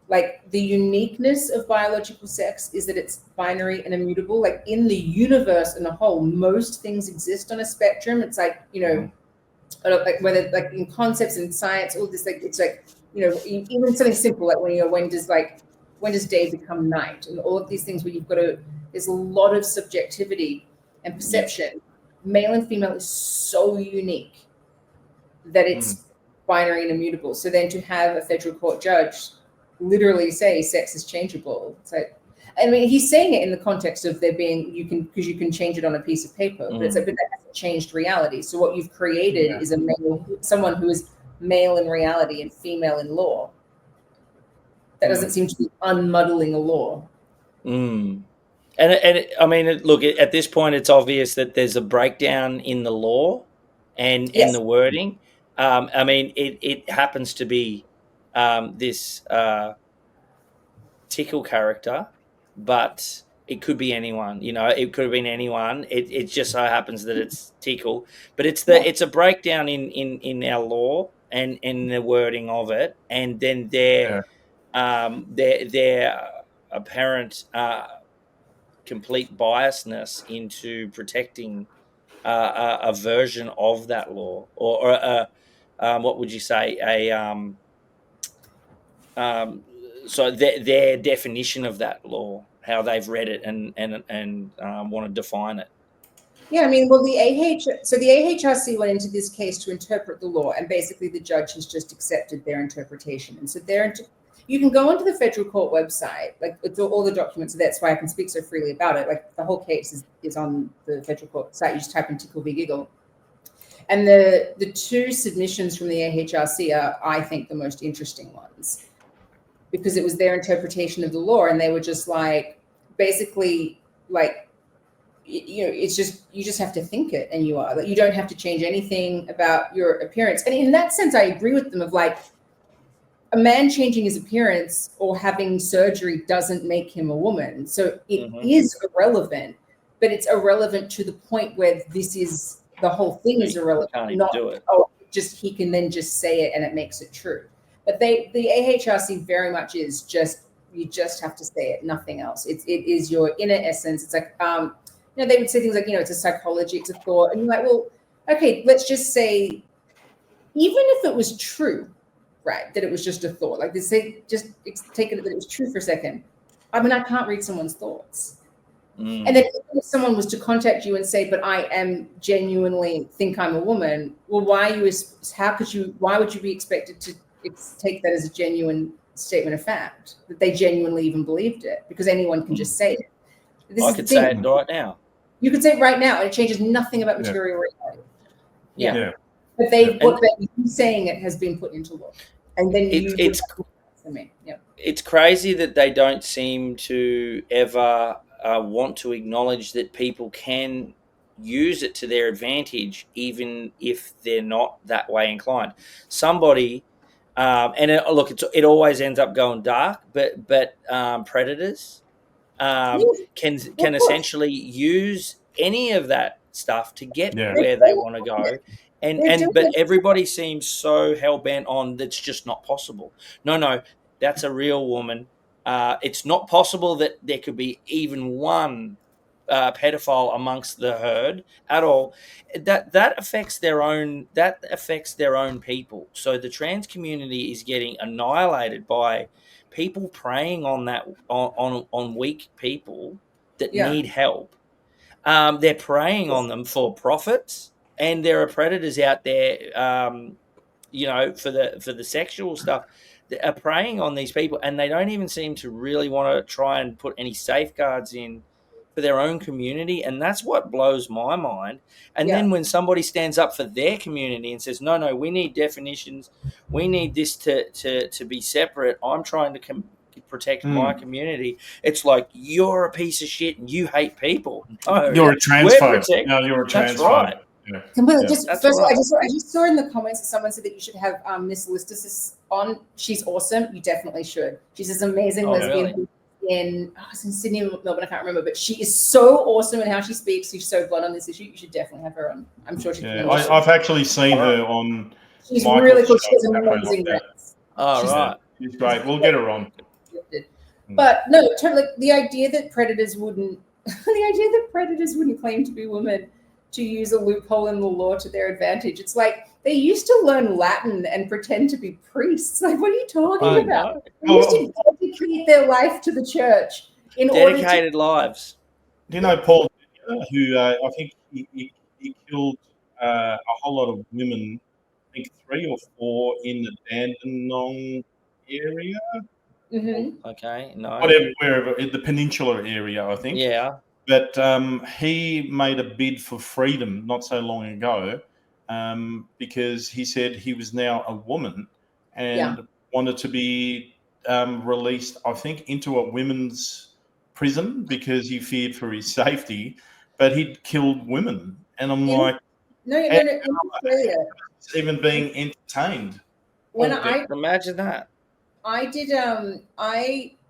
like the uniqueness of biological sex is that it's binary and immutable. Like in the universe in a whole, most things exist on a spectrum. It's like like whether like in concepts in science, all this like it's like even something simple like when does day become night and all of these things where there's a lot of subjectivity and perception. Male and female is so unique that it's binary and immutable. So then to have a federal court judge literally say sex is changeable, it's like, I mean, he's saying it in the context of there being because you can change it on a piece of paper, but that hasn't changed reality. So what you've created is someone who is male in reality and female in law. That doesn't seem to be unmuddling a law. And I mean, look, at this point, it's obvious that there's a breakdown in the law and the wording. I mean, it happens to be this Tickle character, but it could be anyone. It could have been anyone. It just so happens that it's Tickle, but it's a breakdown in our law and the wording of it, and then their apparent complete biasness into protecting a version of that law, or what would you say, so their definition of that law, how they've read it and want to define it. Yeah, I mean, well, the AHRC went into this case to interpret the law, and basically the judge has just accepted their interpretation. And so you can go onto the federal court website, like it's all the documents. So that's why I can speak so freely about it. Like the whole case is on the federal court site. You just type in Tickle v. Giggle. And the two submissions from the AHRC are, I think, the most interesting ones, because it was their interpretation of the law, and they were just like, basically, like, it's just, you just have to think it, and you are, like, you don't have to change anything about your appearance. And in that sense, I agree with them of like, a man changing his appearance or having surgery doesn't make him a woman. So it is irrelevant, but it's irrelevant to the point where the whole thing is irrelevant. Can't even do it. He can then just say it and it makes it true. But the AHRC very much is just, you just have to say it, nothing else. It is your inner essence. It's like, they would say things like, it's a psychology, it's a thought. And you're like, well, okay, let's just say, even if it was true, right, that it was just a thought, like they say, just take it that it was true for a second. I mean, I can't read someone's thoughts. And then if someone was to contact you and say, but I am genuinely think I'm a woman, well, why would you be expected to take that as a genuine statement of fact, that they genuinely even believed it? Because anyone can just say it. I could say it right now. You could say it right now, and it changes nothing about material reality. Yeah. But you saying it has been put into law, and then it's crazy that they don't seem to ever want to acknowledge that people can use it to their advantage, even if they're not that way inclined. Somebody, it always ends up going dark, but predators can essentially use any of that stuff to get where they want to go. But everybody seems so hell-bent on that's just not possible. No, that's a real woman. It's not possible that there could be even one pedophile amongst the herd at all. That affects their own people. So the trans community is getting annihilated by people preying on that on weak people that need help. They're preying on them for profits, and there are predators out there, for the sexual stuff, that are preying on these people, and they don't even seem to really want to try and put any safeguards in for their own community, and that's what blows my mind. And then when somebody stands up for their community and says, no, we need definitions, we need this to be separate, I'm trying to protect my community, it's like, you're a piece of shit and you hate people. No, you're a transphobe. No, you're a transphobe. That's right. Yeah. Completely. Yeah. First of all, I just saw in the comments that someone said that you should have Miss Listersis on. She's awesome. You definitely should. She's this amazing lesbian really? It's in Sydney or Melbourne, I can't remember, but she is so awesome in how she speaks. She's so blunt on this issue. You should definitely have her on. I'm sure she can. I've actually seen her on. She's really cool. She has amazing rants. Right. She's great. We'll get her on. But no, totally. The idea that predators wouldn't claim to be women to use a loophole in the law to their advantage. It's like they used to learn Latin and pretend to be priests. Like, what are you talking about? They used to dedicate their life to the church dedicated lives. Do you know Paul, who I think he killed a whole lot of women, I think 3 or 4 in the Dandenong area? Mm-hmm. Okay, no. Whatever, wherever, in the peninsular area, I think. Yeah. But he made a bid for freedom not so long ago because he said he was now a woman and wanted to be released, I think, into a women's prison because he feared for his safety, but he'd killed women. And I'm like, No, in Australia. it's even being entertained. When Imagine that. I did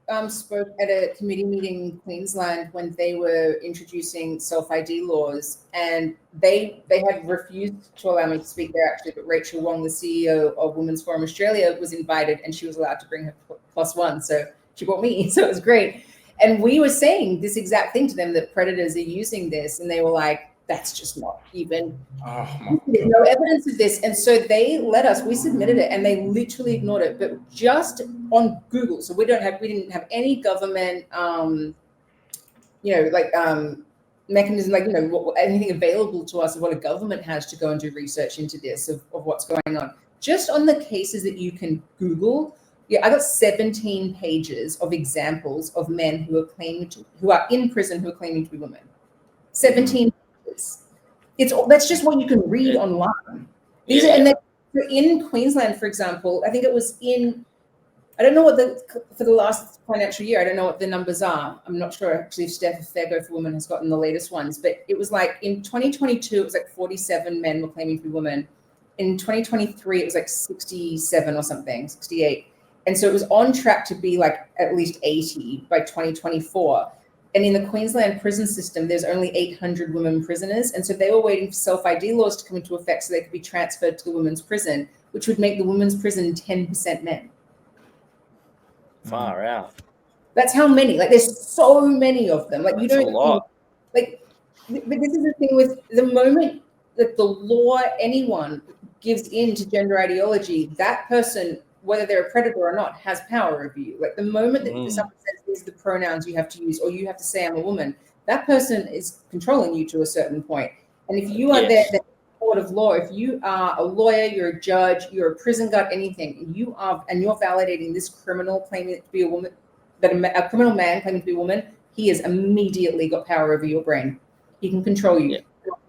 I spoke at a committee meeting in Queensland when they were introducing self-ID laws, and they had refused to allow me to speak there actually, but Rachel Wong, the CEO of Women's Forum Australia, was invited and she was allowed to bring her +1, so she brought me, so it was great. And we were saying this exact thing to them, that predators are using this, and they were like, that's just not even, there's no evidence of this. And so they let us, we submitted it and they literally ignored it, but just on Google. So we didn't have any government, mechanism, anything available to us of what a government has to go and do research into this, of what's going on. Just on the cases that you can Google, I got 17 pages of examples of men who are in prison who are claiming to be women. 17 pages. That's just what you can read online. And in Queensland, for example, I think it was I don't know what for the last financial year, I don't know what the numbers are. I'm not sure actually if Steph Fairgo for Women has gotten the latest ones, but it was like in 2022, it was like 47 men were claiming to be women. In 2023, it was like 67 or something, 68. And so it was on track to be like at least 80 by 2024. And in the Queensland prison system, there's only 800 women prisoners. And so they were waiting for self-ID laws to come into effect so they could be transferred to the women's prison, which would make the women's prison 10% men. Far out. That's how many. Like, there's so many of them. Like, That's a lot. But this is the thing with the moment that the law, anyone gives in to gender ideology, that person, whether they're a predator or not, has power over you. Like, the moment that someone says these are the pronouns you have to use, or you have to say I'm a woman, that person is controlling you to a certain point. And if you are the court of law, if you are a lawyer, you're a judge, you're a prison guard, anything, and you're validating this criminal claiming to be a woman, that a criminal man claiming to be a woman, he has immediately got power over your brain. He can control you,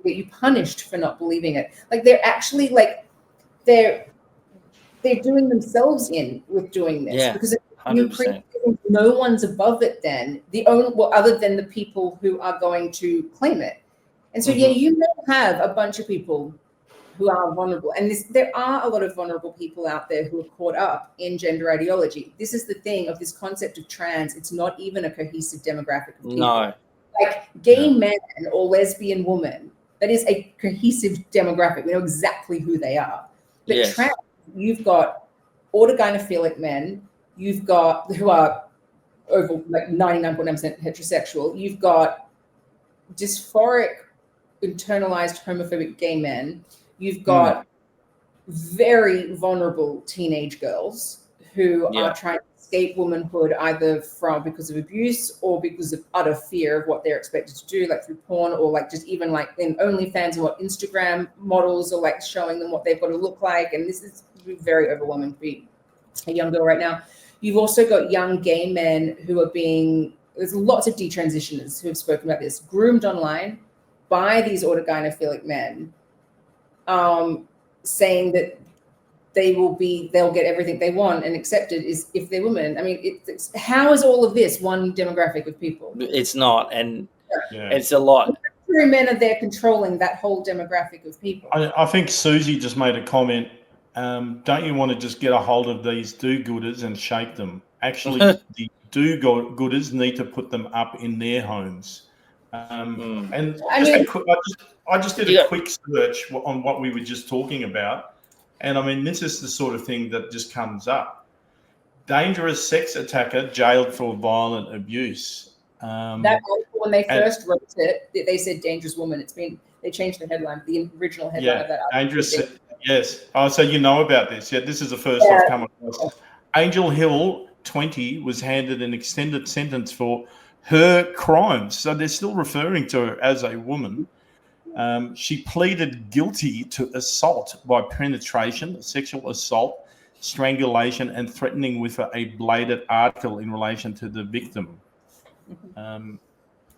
get you punished for not believing it. Like, they're actually they're doing themselves in with doing this, because no one's above it then, other than the people who are going to claim it. And so, you may have a bunch of people who are vulnerable, and there are a lot of vulnerable people out there who are caught up in gender ideology. This is the thing of this concept of trans. It's not even a cohesive demographic of people. No. Like, gay men or lesbian women, that is a cohesive demographic. We know exactly who they are. But trans, you've got autogynephilic men, you've got who are over 99.9% heterosexual, you've got dysphoric, internalized homophobic gay men, you've got very vulnerable teenage girls who are trying to escape womanhood either because of abuse or because of utter fear of what they're expected to do, like through porn, or like just even like in OnlyFans, or what Instagram models are like showing them what they've got to look like. And this is very overwhelming to be a young girl right now. You've also got young gay men who are there's lots of detransitioners who have spoken about this, groomed online by these autogynephilic men, saying that they'll get everything they want and accepted is if they're women. I mean, how is all of this one demographic of people? It's not, and it's a lot. Men are there controlling that whole demographic of people. I think Susie just made a comment. Don't you want to just get a hold of these do-gooders and shake them? Actually, the do-gooders need to put them up in their homes. And I just did a quick search on what we were just talking about. And I mean, this is the sort of thing that just comes up. Dangerous sex attacker jailed for violent abuse. That when they first wrote it, they said dangerous woman. They changed the headline, the original headline of that. Dangerous, yes. Oh, so you know about this. Yeah, this is the first I've come across. Angel Hill, 20, was handed an extended sentence for her crimes. So they're still referring to her as a woman. She pleaded guilty to assault by penetration, sexual assault. strangulation and threatening with a bladed article in relation to the victim.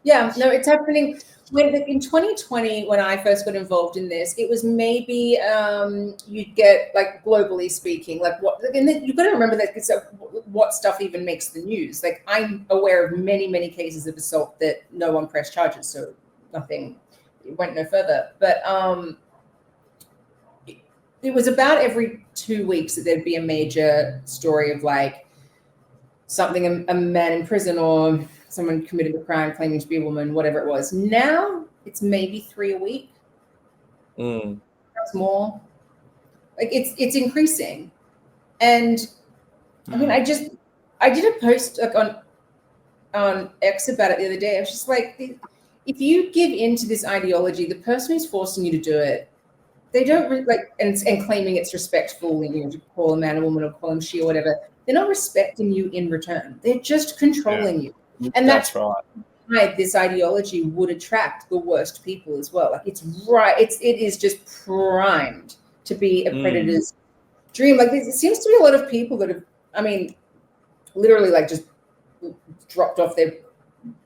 Yeah, no, it's happening. In 2020, when I first got involved in this, it was maybe you'd get, like, globally speaking, like what, and then you've got to remember that it's what stuff even makes the news. Like, I'm aware of many, many cases of assault that no one pressed charges, so nothing, it went no further. But it was about every 2 weeks that there'd be a major story of, like, something, a man in prison or someone committed a crime claiming to be a woman, whatever it was. Now it's maybe 3 a week. That's more. Like, it's increasing. And I mean, I did a post, like, on X about it the other day. I was just like, if you give in to this ideology, the person who's forcing you to do it, they don't really, like, and claiming it's respectful, and, you know, to call a man a woman or call him she or whatever. They're not respecting you in return. They're just controlling you. And that's right. Why this ideology would attract the worst people as well. Like, it's right. It is just primed to be a predator's dream. Like, there seems to be a lot of people that have, I mean, literally, like, just dropped off their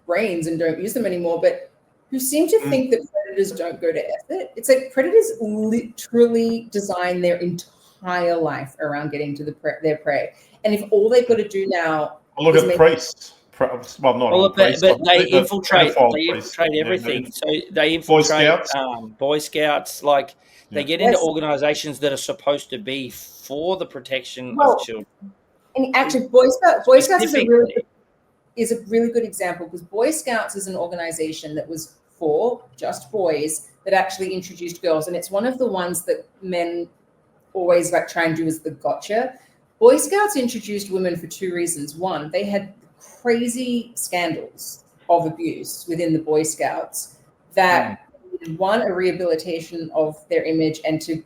brains and don't use them anymore, but who seem to think that predators don't go to effort. It's like predators literally design their entire life around getting to their prey. And if all they've got to do now, look at priests. Well, not all priests, but they infiltrate. They infiltrate everything. So they infiltrate Boy Scouts. Like, they get into organisations that are supposed to be for the protection of children. And actually, Boy Scouts is a really good example, because Boy Scouts is an organisation that was for just boys that actually introduced girls, and it's one of the ones that men always, like, try and do as the gotcha. Boy Scouts introduced women for two reasons. One, they had crazy scandals of abuse within the Boy Scouts that needed, one, a rehabilitation of their image and to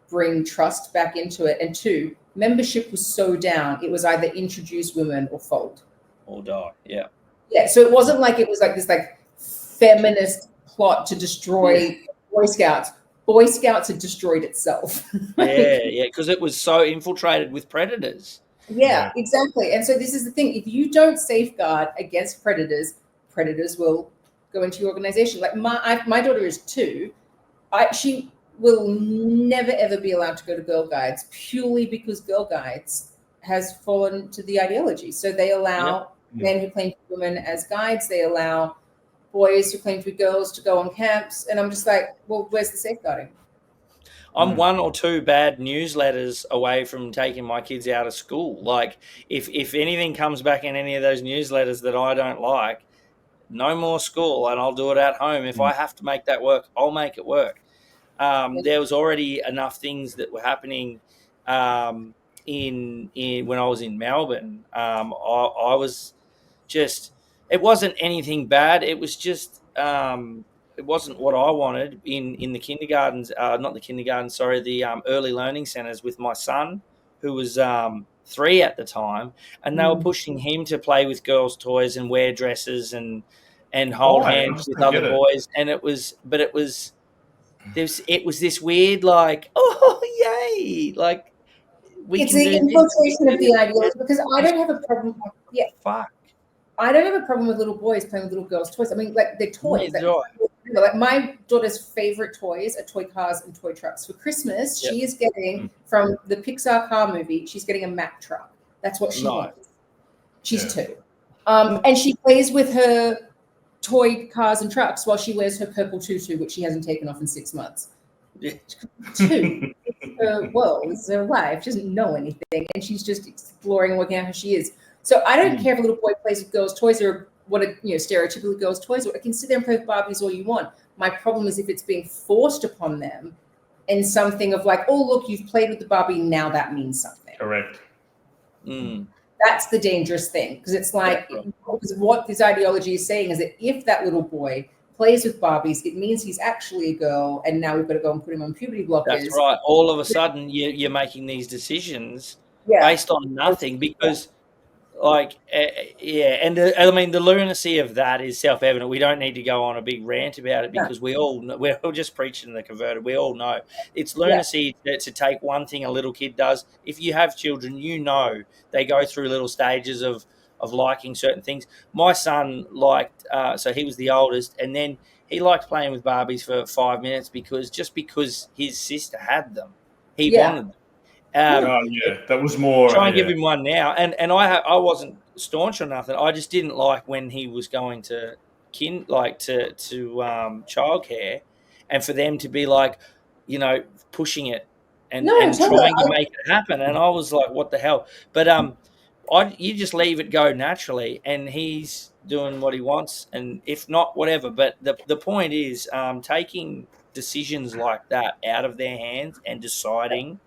bring trust back into it, and two, membership was so down, it was either introduce women or fold. Or die, yeah. Yeah, so it wasn't like it was like this, like, feminist plot to destroy Boy Scouts. Boy Scouts had destroyed itself. Yeah, because it was so infiltrated with predators. Yeah, exactly. And so this is the thing. If you don't safeguard against predators, predators will go into your organization. Like, my daughter is 2. She will never, ever be allowed to go to Girl Guides, purely because Girl Guides has fallen to the ideology. So they allow men who claim to be women as guides. They allow boys who claim to be girls to go on camps. And I'm just like, well, where's the safeguarding? I'm 1 or 2 bad newsletters away from taking my kids out of school. Like, if anything comes back in any of those newsletters that I don't like, no more school, and I'll do it at home. If I have to make that work, I'll make it work. There was already enough things that were happening in when I was in Melbourne. I was just, it wasn't anything bad. It was just it wasn't what I wanted in the kindergartens, the early learning centres with my son, who was 3 at the time, and they were pushing him to play with girls' toys and wear dresses and hold hands with other boys, and it was this weird, like, oh yay, like, it's the infiltration of the ideology, because I don't have a problem. I don't have a problem with little boys playing with little girls' toys. I mean, like, they're toys. Like, my daughter's favorite toys are toy cars and toy trucks. For Christmas, she is getting, from the Pixar car movie, she's getting a Mack truck. That's what she wants. She's 2. And she plays with her toy cars and trucks while she wears her purple tutu, which she hasn't taken off in 6 months. 2. It's her world. It's her life. She doesn't know anything. And she's just exploring and working out who she is. So I don't care if a little boy plays with girls' toys or what stereotypical girls' toys. I can sit there and play with Barbies all you want. My problem is if it's being forced upon them in something of like, oh, look, you've played with the Barbie, now that means something. Correct. That's the dangerous thing, because it's like, because what this ideology is saying is that if that little boy plays with Barbies, it means he's actually a girl, and now we've got to go and put him on puberty blockers. That's right. All of a sudden, you're making these decisions based on nothing, because and I mean the lunacy of that is self-evident. We don't need to go on a big rant about it because we're all just preaching to the converted. We all know it's lunacy to take one thing a little kid does. If you have children, they go through little stages of liking certain things. My son liked, so he was the oldest, and then he liked playing with Barbies for 5 minutes because his sister had them, he wanted them. That was more. Try and give him one now, and I wasn't staunch or nothing. I just didn't like when he was going to childcare, and for them to be like, pushing it and trying to make it happen. And I was like, what the hell? But you just leave it go naturally, and he's doing what he wants, and if not, whatever. But the point is, taking decisions like that out of their hands and deciding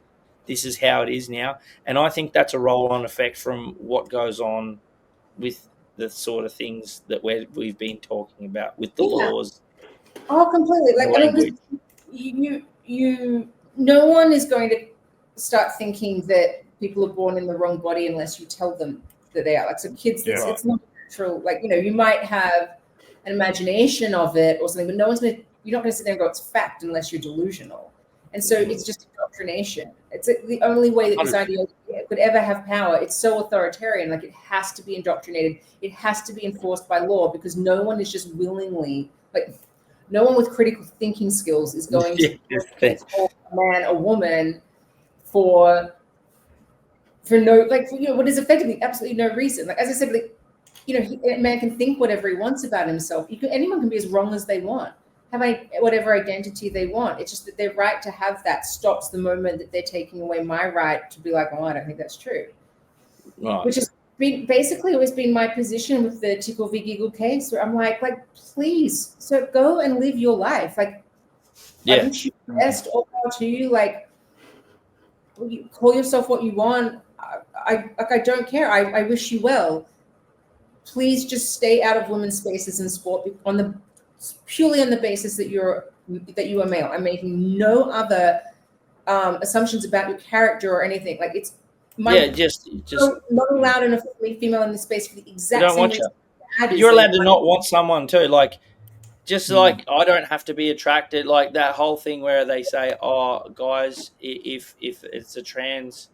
this is how it is now. And I think that's a roll-on effect from what goes on with the sort of things that we've been talking about with the laws. Oh, completely. No one is going to start thinking that people are born in the wrong body unless you tell them that they are. Like, so kids, it's not natural. Like, you might have an imagination of it or something, but you're not going to sit there and go, it's fact, unless you're delusional. And so it's just indoctrination. It's the only way that this ideology could ever have power. It's so authoritarian. Like, it has to be indoctrinated. It has to be enforced by law, because no one is just willingly, no one with critical thinking skills is going to call a man a woman for no, what is effectively absolutely no reason. Like, as I said, a man can think whatever he wants about himself. Anyone can be as wrong as they want, have whatever identity they want. It's just that their right to have that stops the moment that they're taking away my right to be like, oh, I don't think that's true. Right. Which has basically always been my position with the Tickle v. Giggle case, where I'm like, please, so go and live your life. I wish you the best, all power to you. You call yourself what you want. I don't care. I wish you well. Please just stay out of women's spaces in sport purely on the basis that you are male. I'm making no other assumptions about your character or anything. It's just not allowed in a female in the space for the exact same reason. You're allowed to not want someone too. I don't have to be attracted. Like that whole thing where they say, "Oh, guys, if it's a trans,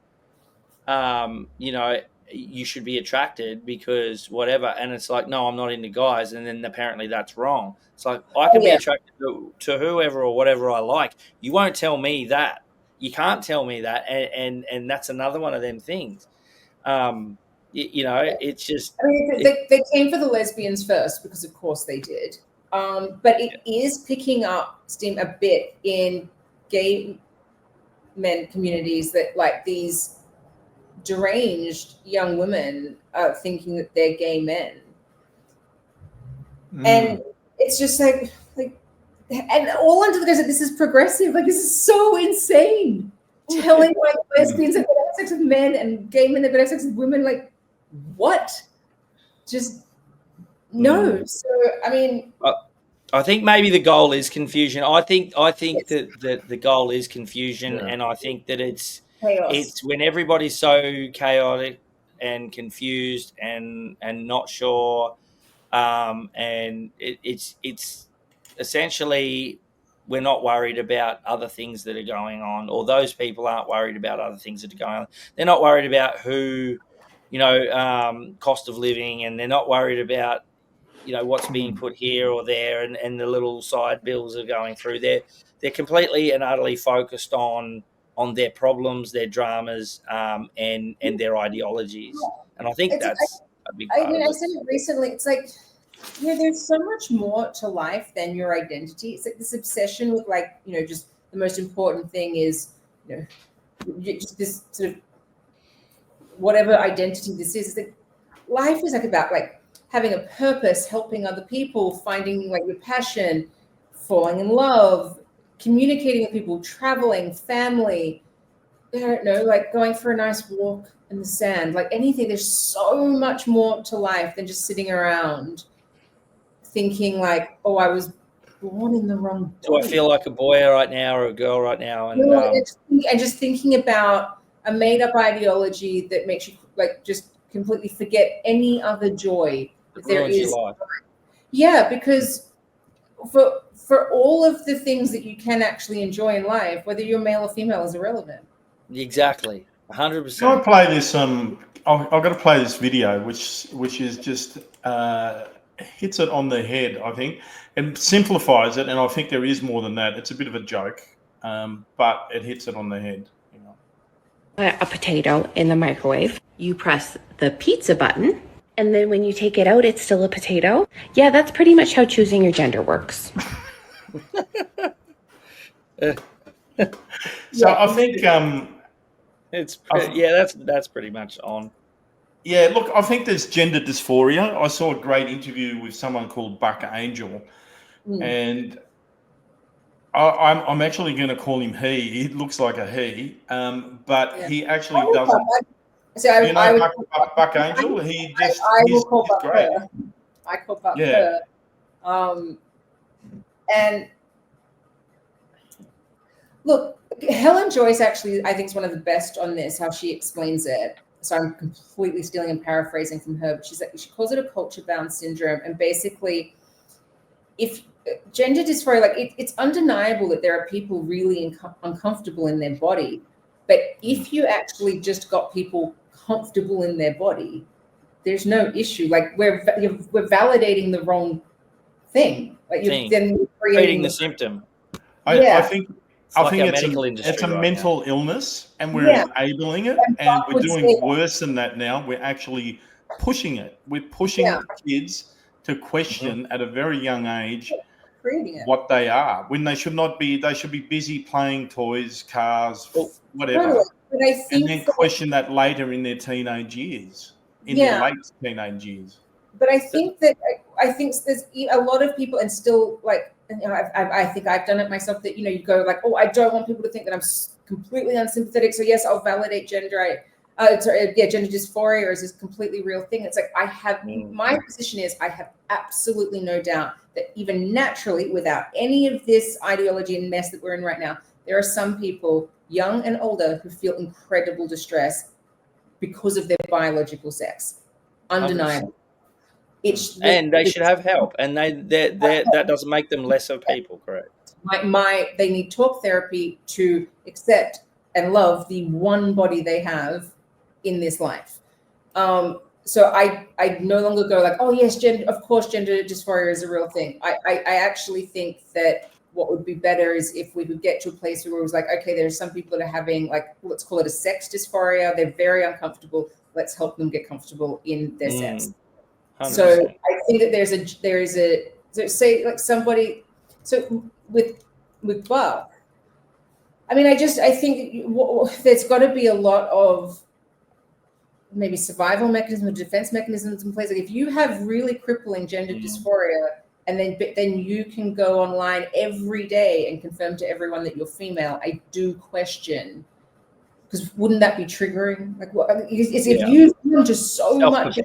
you should be attracted because whatever." And it's like, no, I'm not into guys. And then apparently that's wrong. It's like, I can be attracted to whoever or whatever I like. You won't tell me that. You can't tell me that. And that's another one of them things. It's just. I mean, they came for the lesbians first because, of course, they did. But it is picking up steam a bit in gay men communities that these deranged young women are thinking that they're gay men. And it's just and all under the guise that this is progressive. This is so insane. Telling lesbians are going to have sex with men and gay men are going to have sex with women. What? Just no. So I mean, I think maybe the goal is confusion. I think that the goal is confusion, and I think that it's chaos. It's when everybody's so chaotic and confused and not sure, and it's essentially we're not worried about other things that are going on, or those people aren't worried about other things that are going on. They're not worried about cost of living, and they're not worried about what's being put here or there, and the little side bills are going through. They're completely and utterly focused on their problems, their dramas, and their ideologies. And I think that's a big part of it. I said it recently. It's there's so much more to life than your identity. It's this obsession with just the most important thing is just this sort of whatever identity this is. Life is about having a purpose, helping other people, finding your passion, falling in love, communicating with people, traveling, family, I don't know, going for a nice walk in the sand, anything. There's so much more to life than just sitting around thinking oh, I was born in the wrong body. Do I feel like a boy right now or a girl right now? And just thinking about a made-up ideology that makes you just completely forget any other joy that there Ruins is. your life. Yeah, because for all of the things that you can actually enjoy in life, whether you're male or female, is irrelevant. Exactly, Can I 100%. play this? I've got to play this video, which is just hits it on the head, I think, and simplifies it. And I think there is more than that. It's a bit of a joke, but it hits it on the head. You know. A potato in the microwave. You press the pizza button, and then when you take it out, it's still a potato. Yeah, that's pretty much how choosing your gender works. So I think That's pretty much on. yeah, look, I think there's gender dysphoria. I saw a great interview with someone called Buck Angel, and I'm actually going to call him he. He looks like a he, but he actually doesn't. So You know, Buck Angel. He's call Buck great. her. I call Buck Yeah. her. And look, Helen Joyce actually, I think, is one of the best on this, how she explains it. So I'm completely stealing and paraphrasing from her, but she calls it a culture-bound syndrome. And basically, if gender dysphoria, like it's undeniable that there are people really uncomfortable in their body. But if you actually just got people comfortable in their body, there's no issue. Like we're validating the wrong thing. Like you're then Treating the symptom. I think it's a mental illness, and we're enabling it, and we're doing worse than that now. We're actually pushing it. We're pushing kids to question at a very young age what they are, when they should not be. They should be busy playing toys, cars, whatever, and then question that later in their teenage years, their late teenage years. But I think there's a lot of people, and still, like, you know, I think I've done it myself, that, you know, you go like, oh, I don't want people to think that I'm completely unsympathetic, so yes, I'll validate gender dysphoria is this completely real thing. It's like, my position is, I have absolutely no doubt that even naturally, without any of this ideology and mess that we're in right now, there are some people, young and older, who feel incredible distress because of their biological sex. Undeniable. And they should have help, and that doesn't make them lesser people, correct? They need talk therapy to accept and love the one body they have in this life. So I no longer go like, oh yes, of course gender dysphoria is a real thing. I actually think that what would be better is if we could get to a place where it was like, okay, there's some people that are having, like, let's call it a sex dysphoria. They're very uncomfortable. Let's help them get comfortable in their sex. 100%. So I think that there is a so say like somebody, so with Buck, I mean, I think there's got to be a lot of maybe survival mechanisms, defense mechanisms in place. Like if you have really crippling gender dysphoria, and then you can go online every day and confirm to everyone that you're female, I do question, because wouldn't that be triggering? Like, what if you feel just so much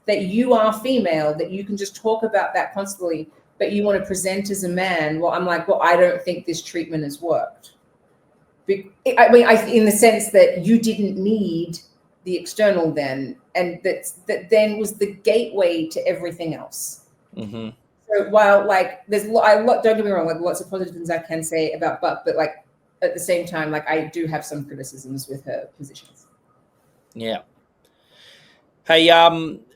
that you are female, that you can just talk about that constantly, but you want to present as a man? Well, I'm like, well, I don't think this treatment has worked. I mean, in the sense that you didn't need the external then, and that then was the gateway to everything else. Mm-hmm. So while, like, there's don't get me wrong, like lots of positive things I can say about Buck, but like at the same time, like I do have some criticisms with her positions. Yeah. Hey,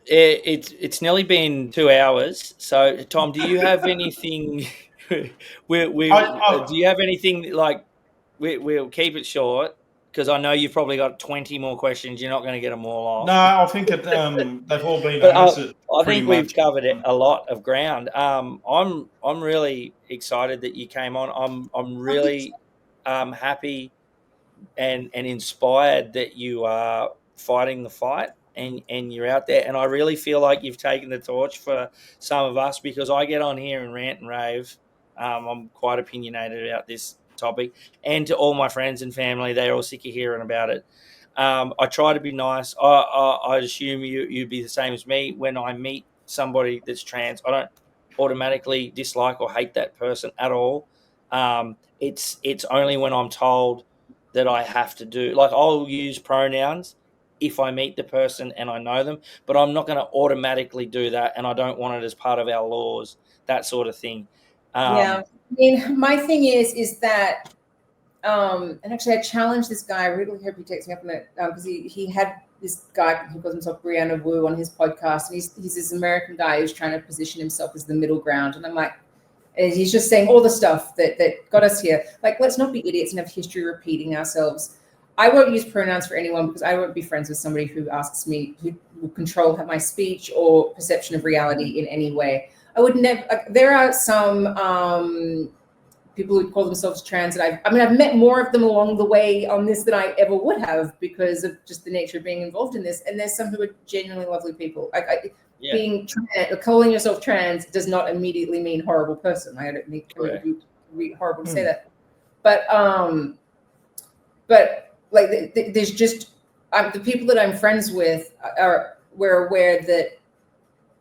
it's nearly been 2 hours. So, Tom, do you have anything? Do you have anything like? We'll keep it short, because I know you've probably got 20 more questions. You're not going to get them all off. No, I think they've all been answered. I think we've covered a lot of ground. I'm really excited that you came on. I'm really happy and inspired that you are fighting the fight and you're out there. And I really feel like you've taken the torch for some of us, because I get on here and rant and rave. I'm quite opinionated about this topic, and to all my friends and family, they're all sick of hearing about it. I try to be nice. I assume you'd be the same as me. When I meet somebody that's trans, I don't automatically dislike or hate that person at all. It's only when I'm told that I have to do, like, I'll use pronouns if I meet the person and I know them, but I'm not going to automatically do that, and I don't want it as part of our laws, that sort of thing. I mean, my thing is that, and actually I challenged this guy. I really hope he takes me up on it, because he had this guy who calls himself Brianna Wu on his podcast, and he's this American guy who's trying to position himself as the middle ground, and I'm like, and he's just saying all the stuff that got us here. Like, let's not be idiots and have history repeating ourselves. I won't use pronouns for anyone because I won't be friends with somebody who asks me, who will control my speech or perception of reality in any way. I would never. There are some people who call themselves trans, and I've met more of them along the way on this than I ever would have because of just the nature of being involved in this. And there's some who are genuinely lovely people. Being calling yourself trans does not immediately mean horrible person. I don't think it would be horrible to say that. But like there's just the people that I'm friends with we're aware that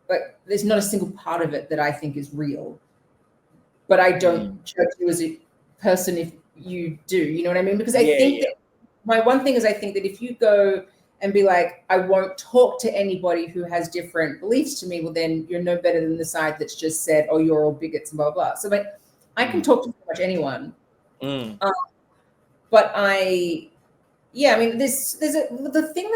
like there's not a single part of it that I think is real. But I don't judge you as a person if you do. You know what I mean? Because I think that my one thing is I think that if you go and be like, I won't talk to anybody who has different beliefs to me, well, then you're no better than the side that's just said, oh, you're all bigots and blah, blah. So like, I can talk to pretty much anyone. But I mean, the thing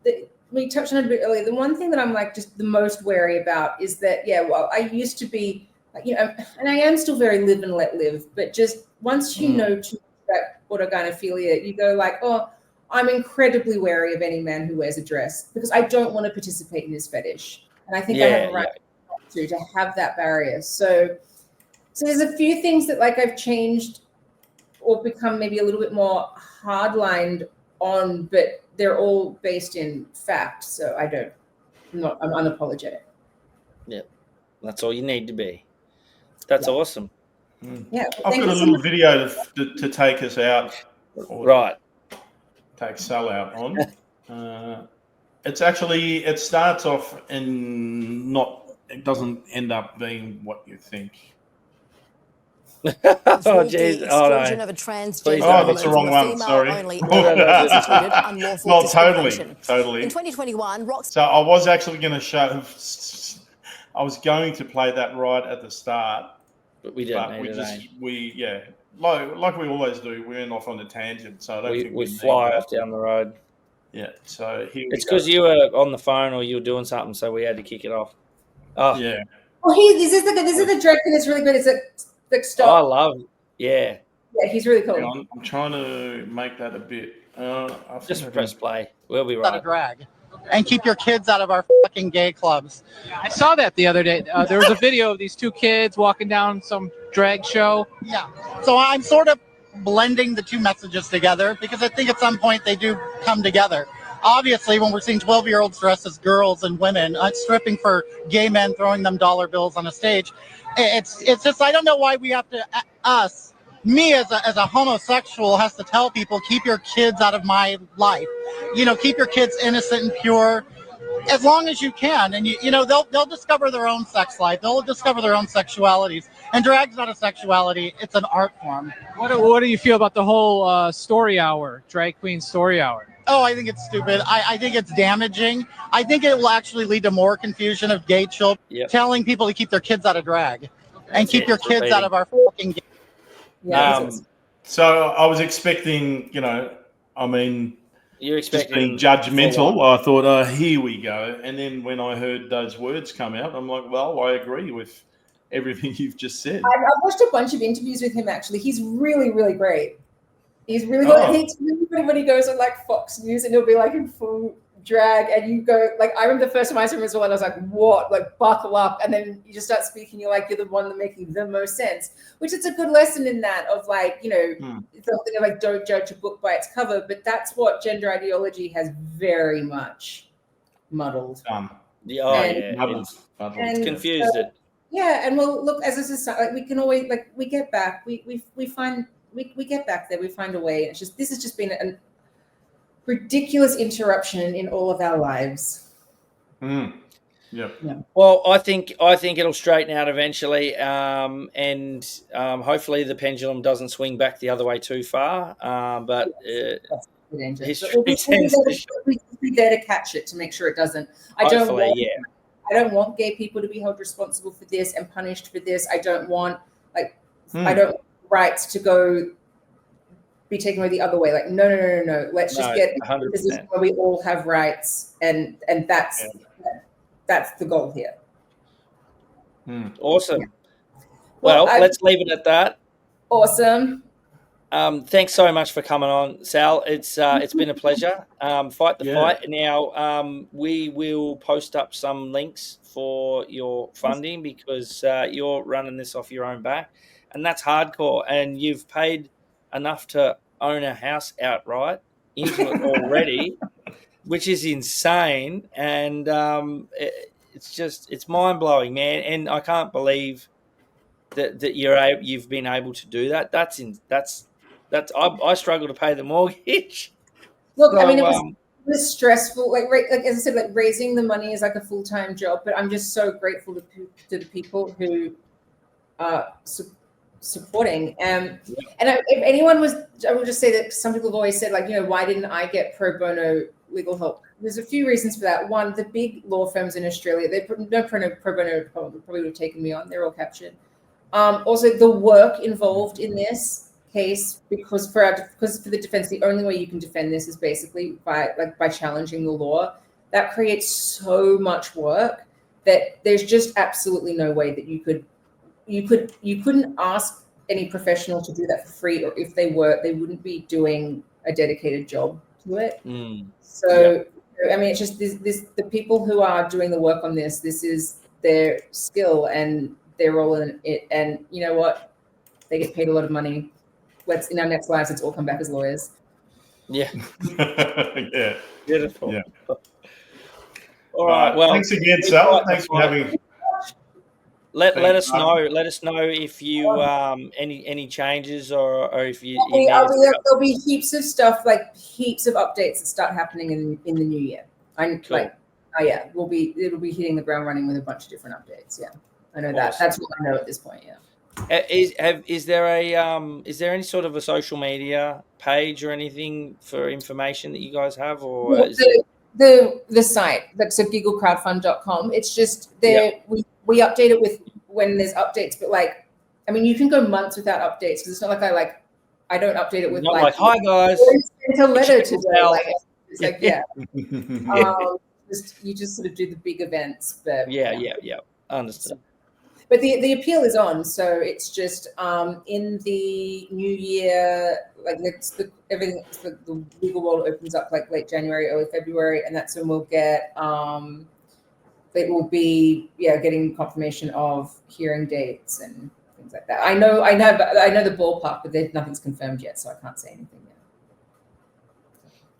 that we touched on a bit earlier, the one thing that I'm like just the most wary about is that, I used to be, and I am still very live and let live, but just once you know too much about autogynephilia, you go like, oh, I'm incredibly wary of any man who wears a dress because I don't want to participate in his fetish. And I think I have a right to have that barrier. So there's a few things that like I've changed or become maybe a little bit more hardlined on, but they're all based in fact. So I'm unapologetic. Yeah, that's all you need to be. That's awesome. Yeah, I've got a little video to take us out. Right. Take Sall out on. It starts off and it doesn't end up being what you think. Oh, jeez. Oh, no. Of a transgender that's the wrong one. Sorry. Not totally. In 2021, So I was actually going to show. I was going to play that right at the start, but we didn't. Like we always do, we went off on a tangent. So I don't think we fly off down the road. Yeah. So it's because you were on the phone or you were doing something, so we had to kick it off. Oh yeah. Well, this is the direct thing that's really good. It's like stop. I love it. Yeah. Yeah, he's really cool. I'm trying to make that a bit. Just press play. We'll be right. Drag. And keep your kids out of our fucking gay clubs. I saw that the other day. There was a video of these two kids walking down some drag show. Yeah. So I'm sort of blending the two messages together because I think at some point they do come together. Obviously, when we're seeing 12-year-olds dressed as girls and women, stripping for gay men, throwing them dollar bills on a stage, it's just, I don't know why we have to, me as a homosexual has to tell people, keep your kids out of my life. Keep your kids innocent and pure as long as you can. And they'll discover their own sex life. They'll discover their own sexualities. And drag's not a sexuality, it's an art form. What do you feel about the whole story hour, drag queen story hour? Oh, I think it's stupid. I think it's damaging. I think it will actually lead to more confusion of gay children. Telling people to keep their kids out of drag and keep your kids out of our fucking gay. So I was expecting, you're expecting being judgmental. I thought, here we go. And then when I heard those words come out, I'm like, well, I agree with everything you've just said. I've watched a bunch of interviews with him, actually. He's really, really great. He's really good. He's really good when he goes on like Fox News and he'll be like in full drag and you go like, I remember the first time I saw him as well and I was like, what? Like buckle up. And then you just start speaking. You're like, you're the one that making the most sense, which is a good lesson in that of like, something like don't judge a book by its cover. But that's what gender ideology has very much muddled. It's confused it. Yeah. And well, look, as a society, like we can always like, we get back, we get back there, we find a way. It's just, this has just been a ridiculous interruption in all of our lives. Yeah. Well, I think it'll straighten out eventually, and hopefully the pendulum doesn't swing back the other way too far. But danger. History But we'll tends to we'll be there to catch it, to make sure it doesn't. I don't want gay people to be held responsible for this and punished for this. I don't want I don't want rights to go be taken away the other way. Like, no. Let's just get a position where we all have rights, and that's the goal here. Awesome. Well, let's leave it at that. Awesome. Thanks so much for coming on, Sal. It's been a pleasure. Fight the fight. Now, we will post up some links for your funding because you're running this off your own back, and that's hardcore. And you've paid enough to own a house outright into it already, which is insane. And it's mind blowing, man. And I can't believe that you've been able to do that. I struggle to pay the mortgage. Look, so, I mean, it was stressful. Like as I said, like raising the money is like a full-time job. But I'm just so grateful to the people who are supporting. And if anyone was, I will just say that some people have always said, like, why didn't I get pro bono legal help? There's a few reasons for that. One, the big law firms in Australia, no pro bono probably would have taken me on. They're all captured. Also, the work involved in this case, because for the defense, the only way you can defend this is basically by challenging the law. That creates so much work that there's just absolutely no way that you couldn't ask any professional to do that for free, or if they were, they wouldn't be doing a dedicated job to it. So, I mean, it's just the people who are doing the work on this is their skill and their role in it. And you know what? They get paid a lot of money. In our next lives, let's all come back as lawyers. Yeah. Yeah. Beautiful. Yeah. All right. Well, thanks again, Sal. Thanks for having. Let us know. Let us know if you any changes or if you. There'll be heaps of stuff, like heaps of updates that start happening in the new year. It'll be hitting the ground running with a bunch of different updates. Yeah, I know that. That's what I know at this point. Yeah. Is there any sort of a social media page or anything for information that you guys have, or the site, that's gigglecrowdfund.com. It's just there. We update it with when there's updates, but I mean, you can go months without updates because it's not like I don't update it with not hi guys. Sent a letter today. You just sort of do the big events, but yeah, understood. But the appeal is on, so it's just in the new year, the legal world opens up late January, early February, and that's when we'll get it will be getting confirmation of hearing dates and things like that. I know the ballpark, but nothing's confirmed yet, so I can't say anything yet.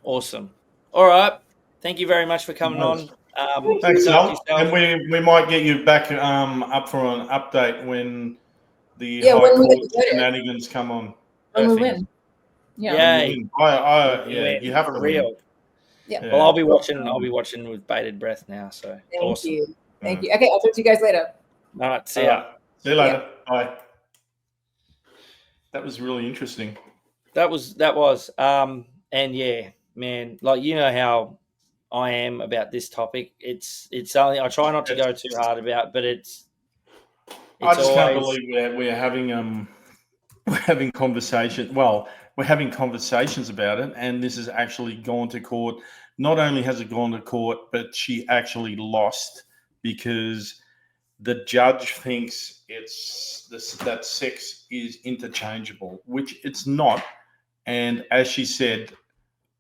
Awesome. All right, thank you very much for coming on. Thanks, Sal. And we might get you back up for an update when the high court shenanigans come on. When we win. Yeah. You have to real. Yeah. Well, I'll be watching with bated breath now. So thank you. Okay, I'll talk to you guys later. All right. See ya. See you later. Bye. That was really interesting. That was. And yeah, man, how I am about this topic. It's only, I try not to go too hard about, but it's I just can't believe we're having conversation. Well, we're having conversations about it, and this has actually gone to court. Not only has it gone to court, but she actually lost because the judge thinks that sex is interchangeable, which it's not. And as she said,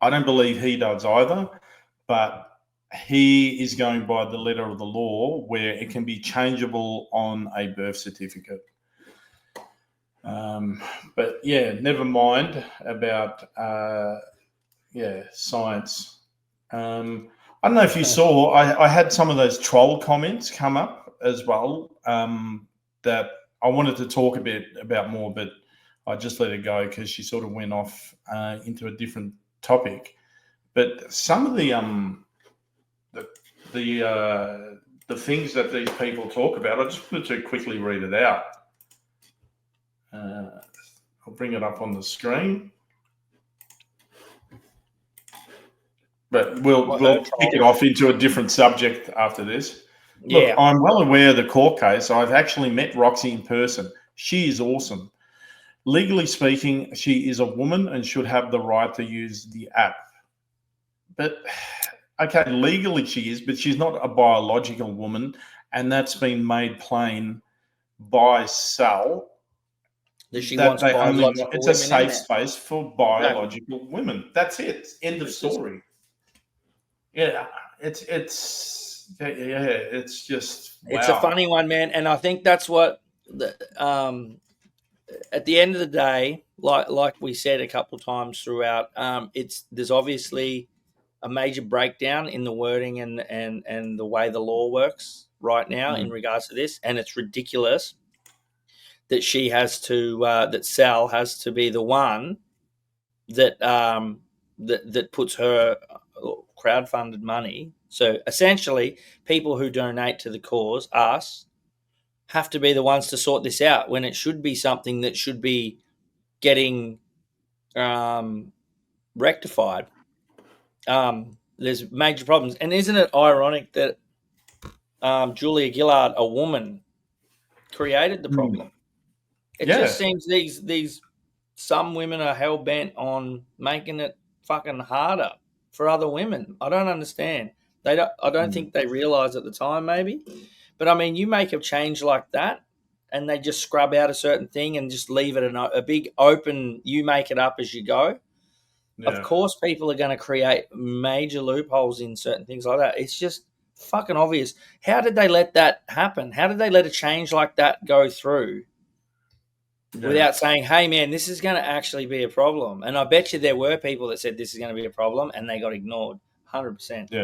I don't believe he does either. But he is going by the letter of the law where it can be changeable on a birth certificate. But yeah, never mind about science. I don't know if you saw, I had some of those troll comments come up as well that I wanted to talk a bit about more, but I just let it go because she sort of went off into a different topic. But some of the things that these people talk about, I just wanted to quickly read it out. I'll bring it up on the screen. But we'll kick it off into a different subject after this. Look, Yeah. I'm well aware of the court case. I've actually met Roxy in person. She is awesome. Legally speaking, she is a woman and should have the right to use the app. But, okay, legally she is, but she's not a biological woman, and that's been made plain by Sall. That she that wants they only biological it's a women in safe there. space for biological women. That's it. End of story. Yeah, it's just wow. It's a funny one, man, and I think that's what at the end of the day, like we said a couple of times throughout, there's obviously a major breakdown in the wording and the way the law works right now in regards to this, and it's ridiculous that she has to that Sal has to be the one that that puts her crowdfunded money. So essentially, people who donate to the cause, us, have to be the ones to sort this out when it should be something that should be getting rectified. There's major problems, and isn't it ironic that Julia Gillard, a woman, created the problem? It just seems these some women are hell bent on making it fucking harder for other women. I don't understand. I don't think they realize at the time, maybe. But I mean, you make a change like that, and they just scrub out a certain thing and just leave it a big open. You make it up as you go. Yeah. Of course, people are going to create major loopholes in certain things like that. It's just fucking obvious. How did they let that happen? How did they let a change like that go through? Yeah. Without saying, hey, man, this is going to actually be a problem? And I bet you there were people that said this is going to be a problem and they got ignored 100%. Yeah.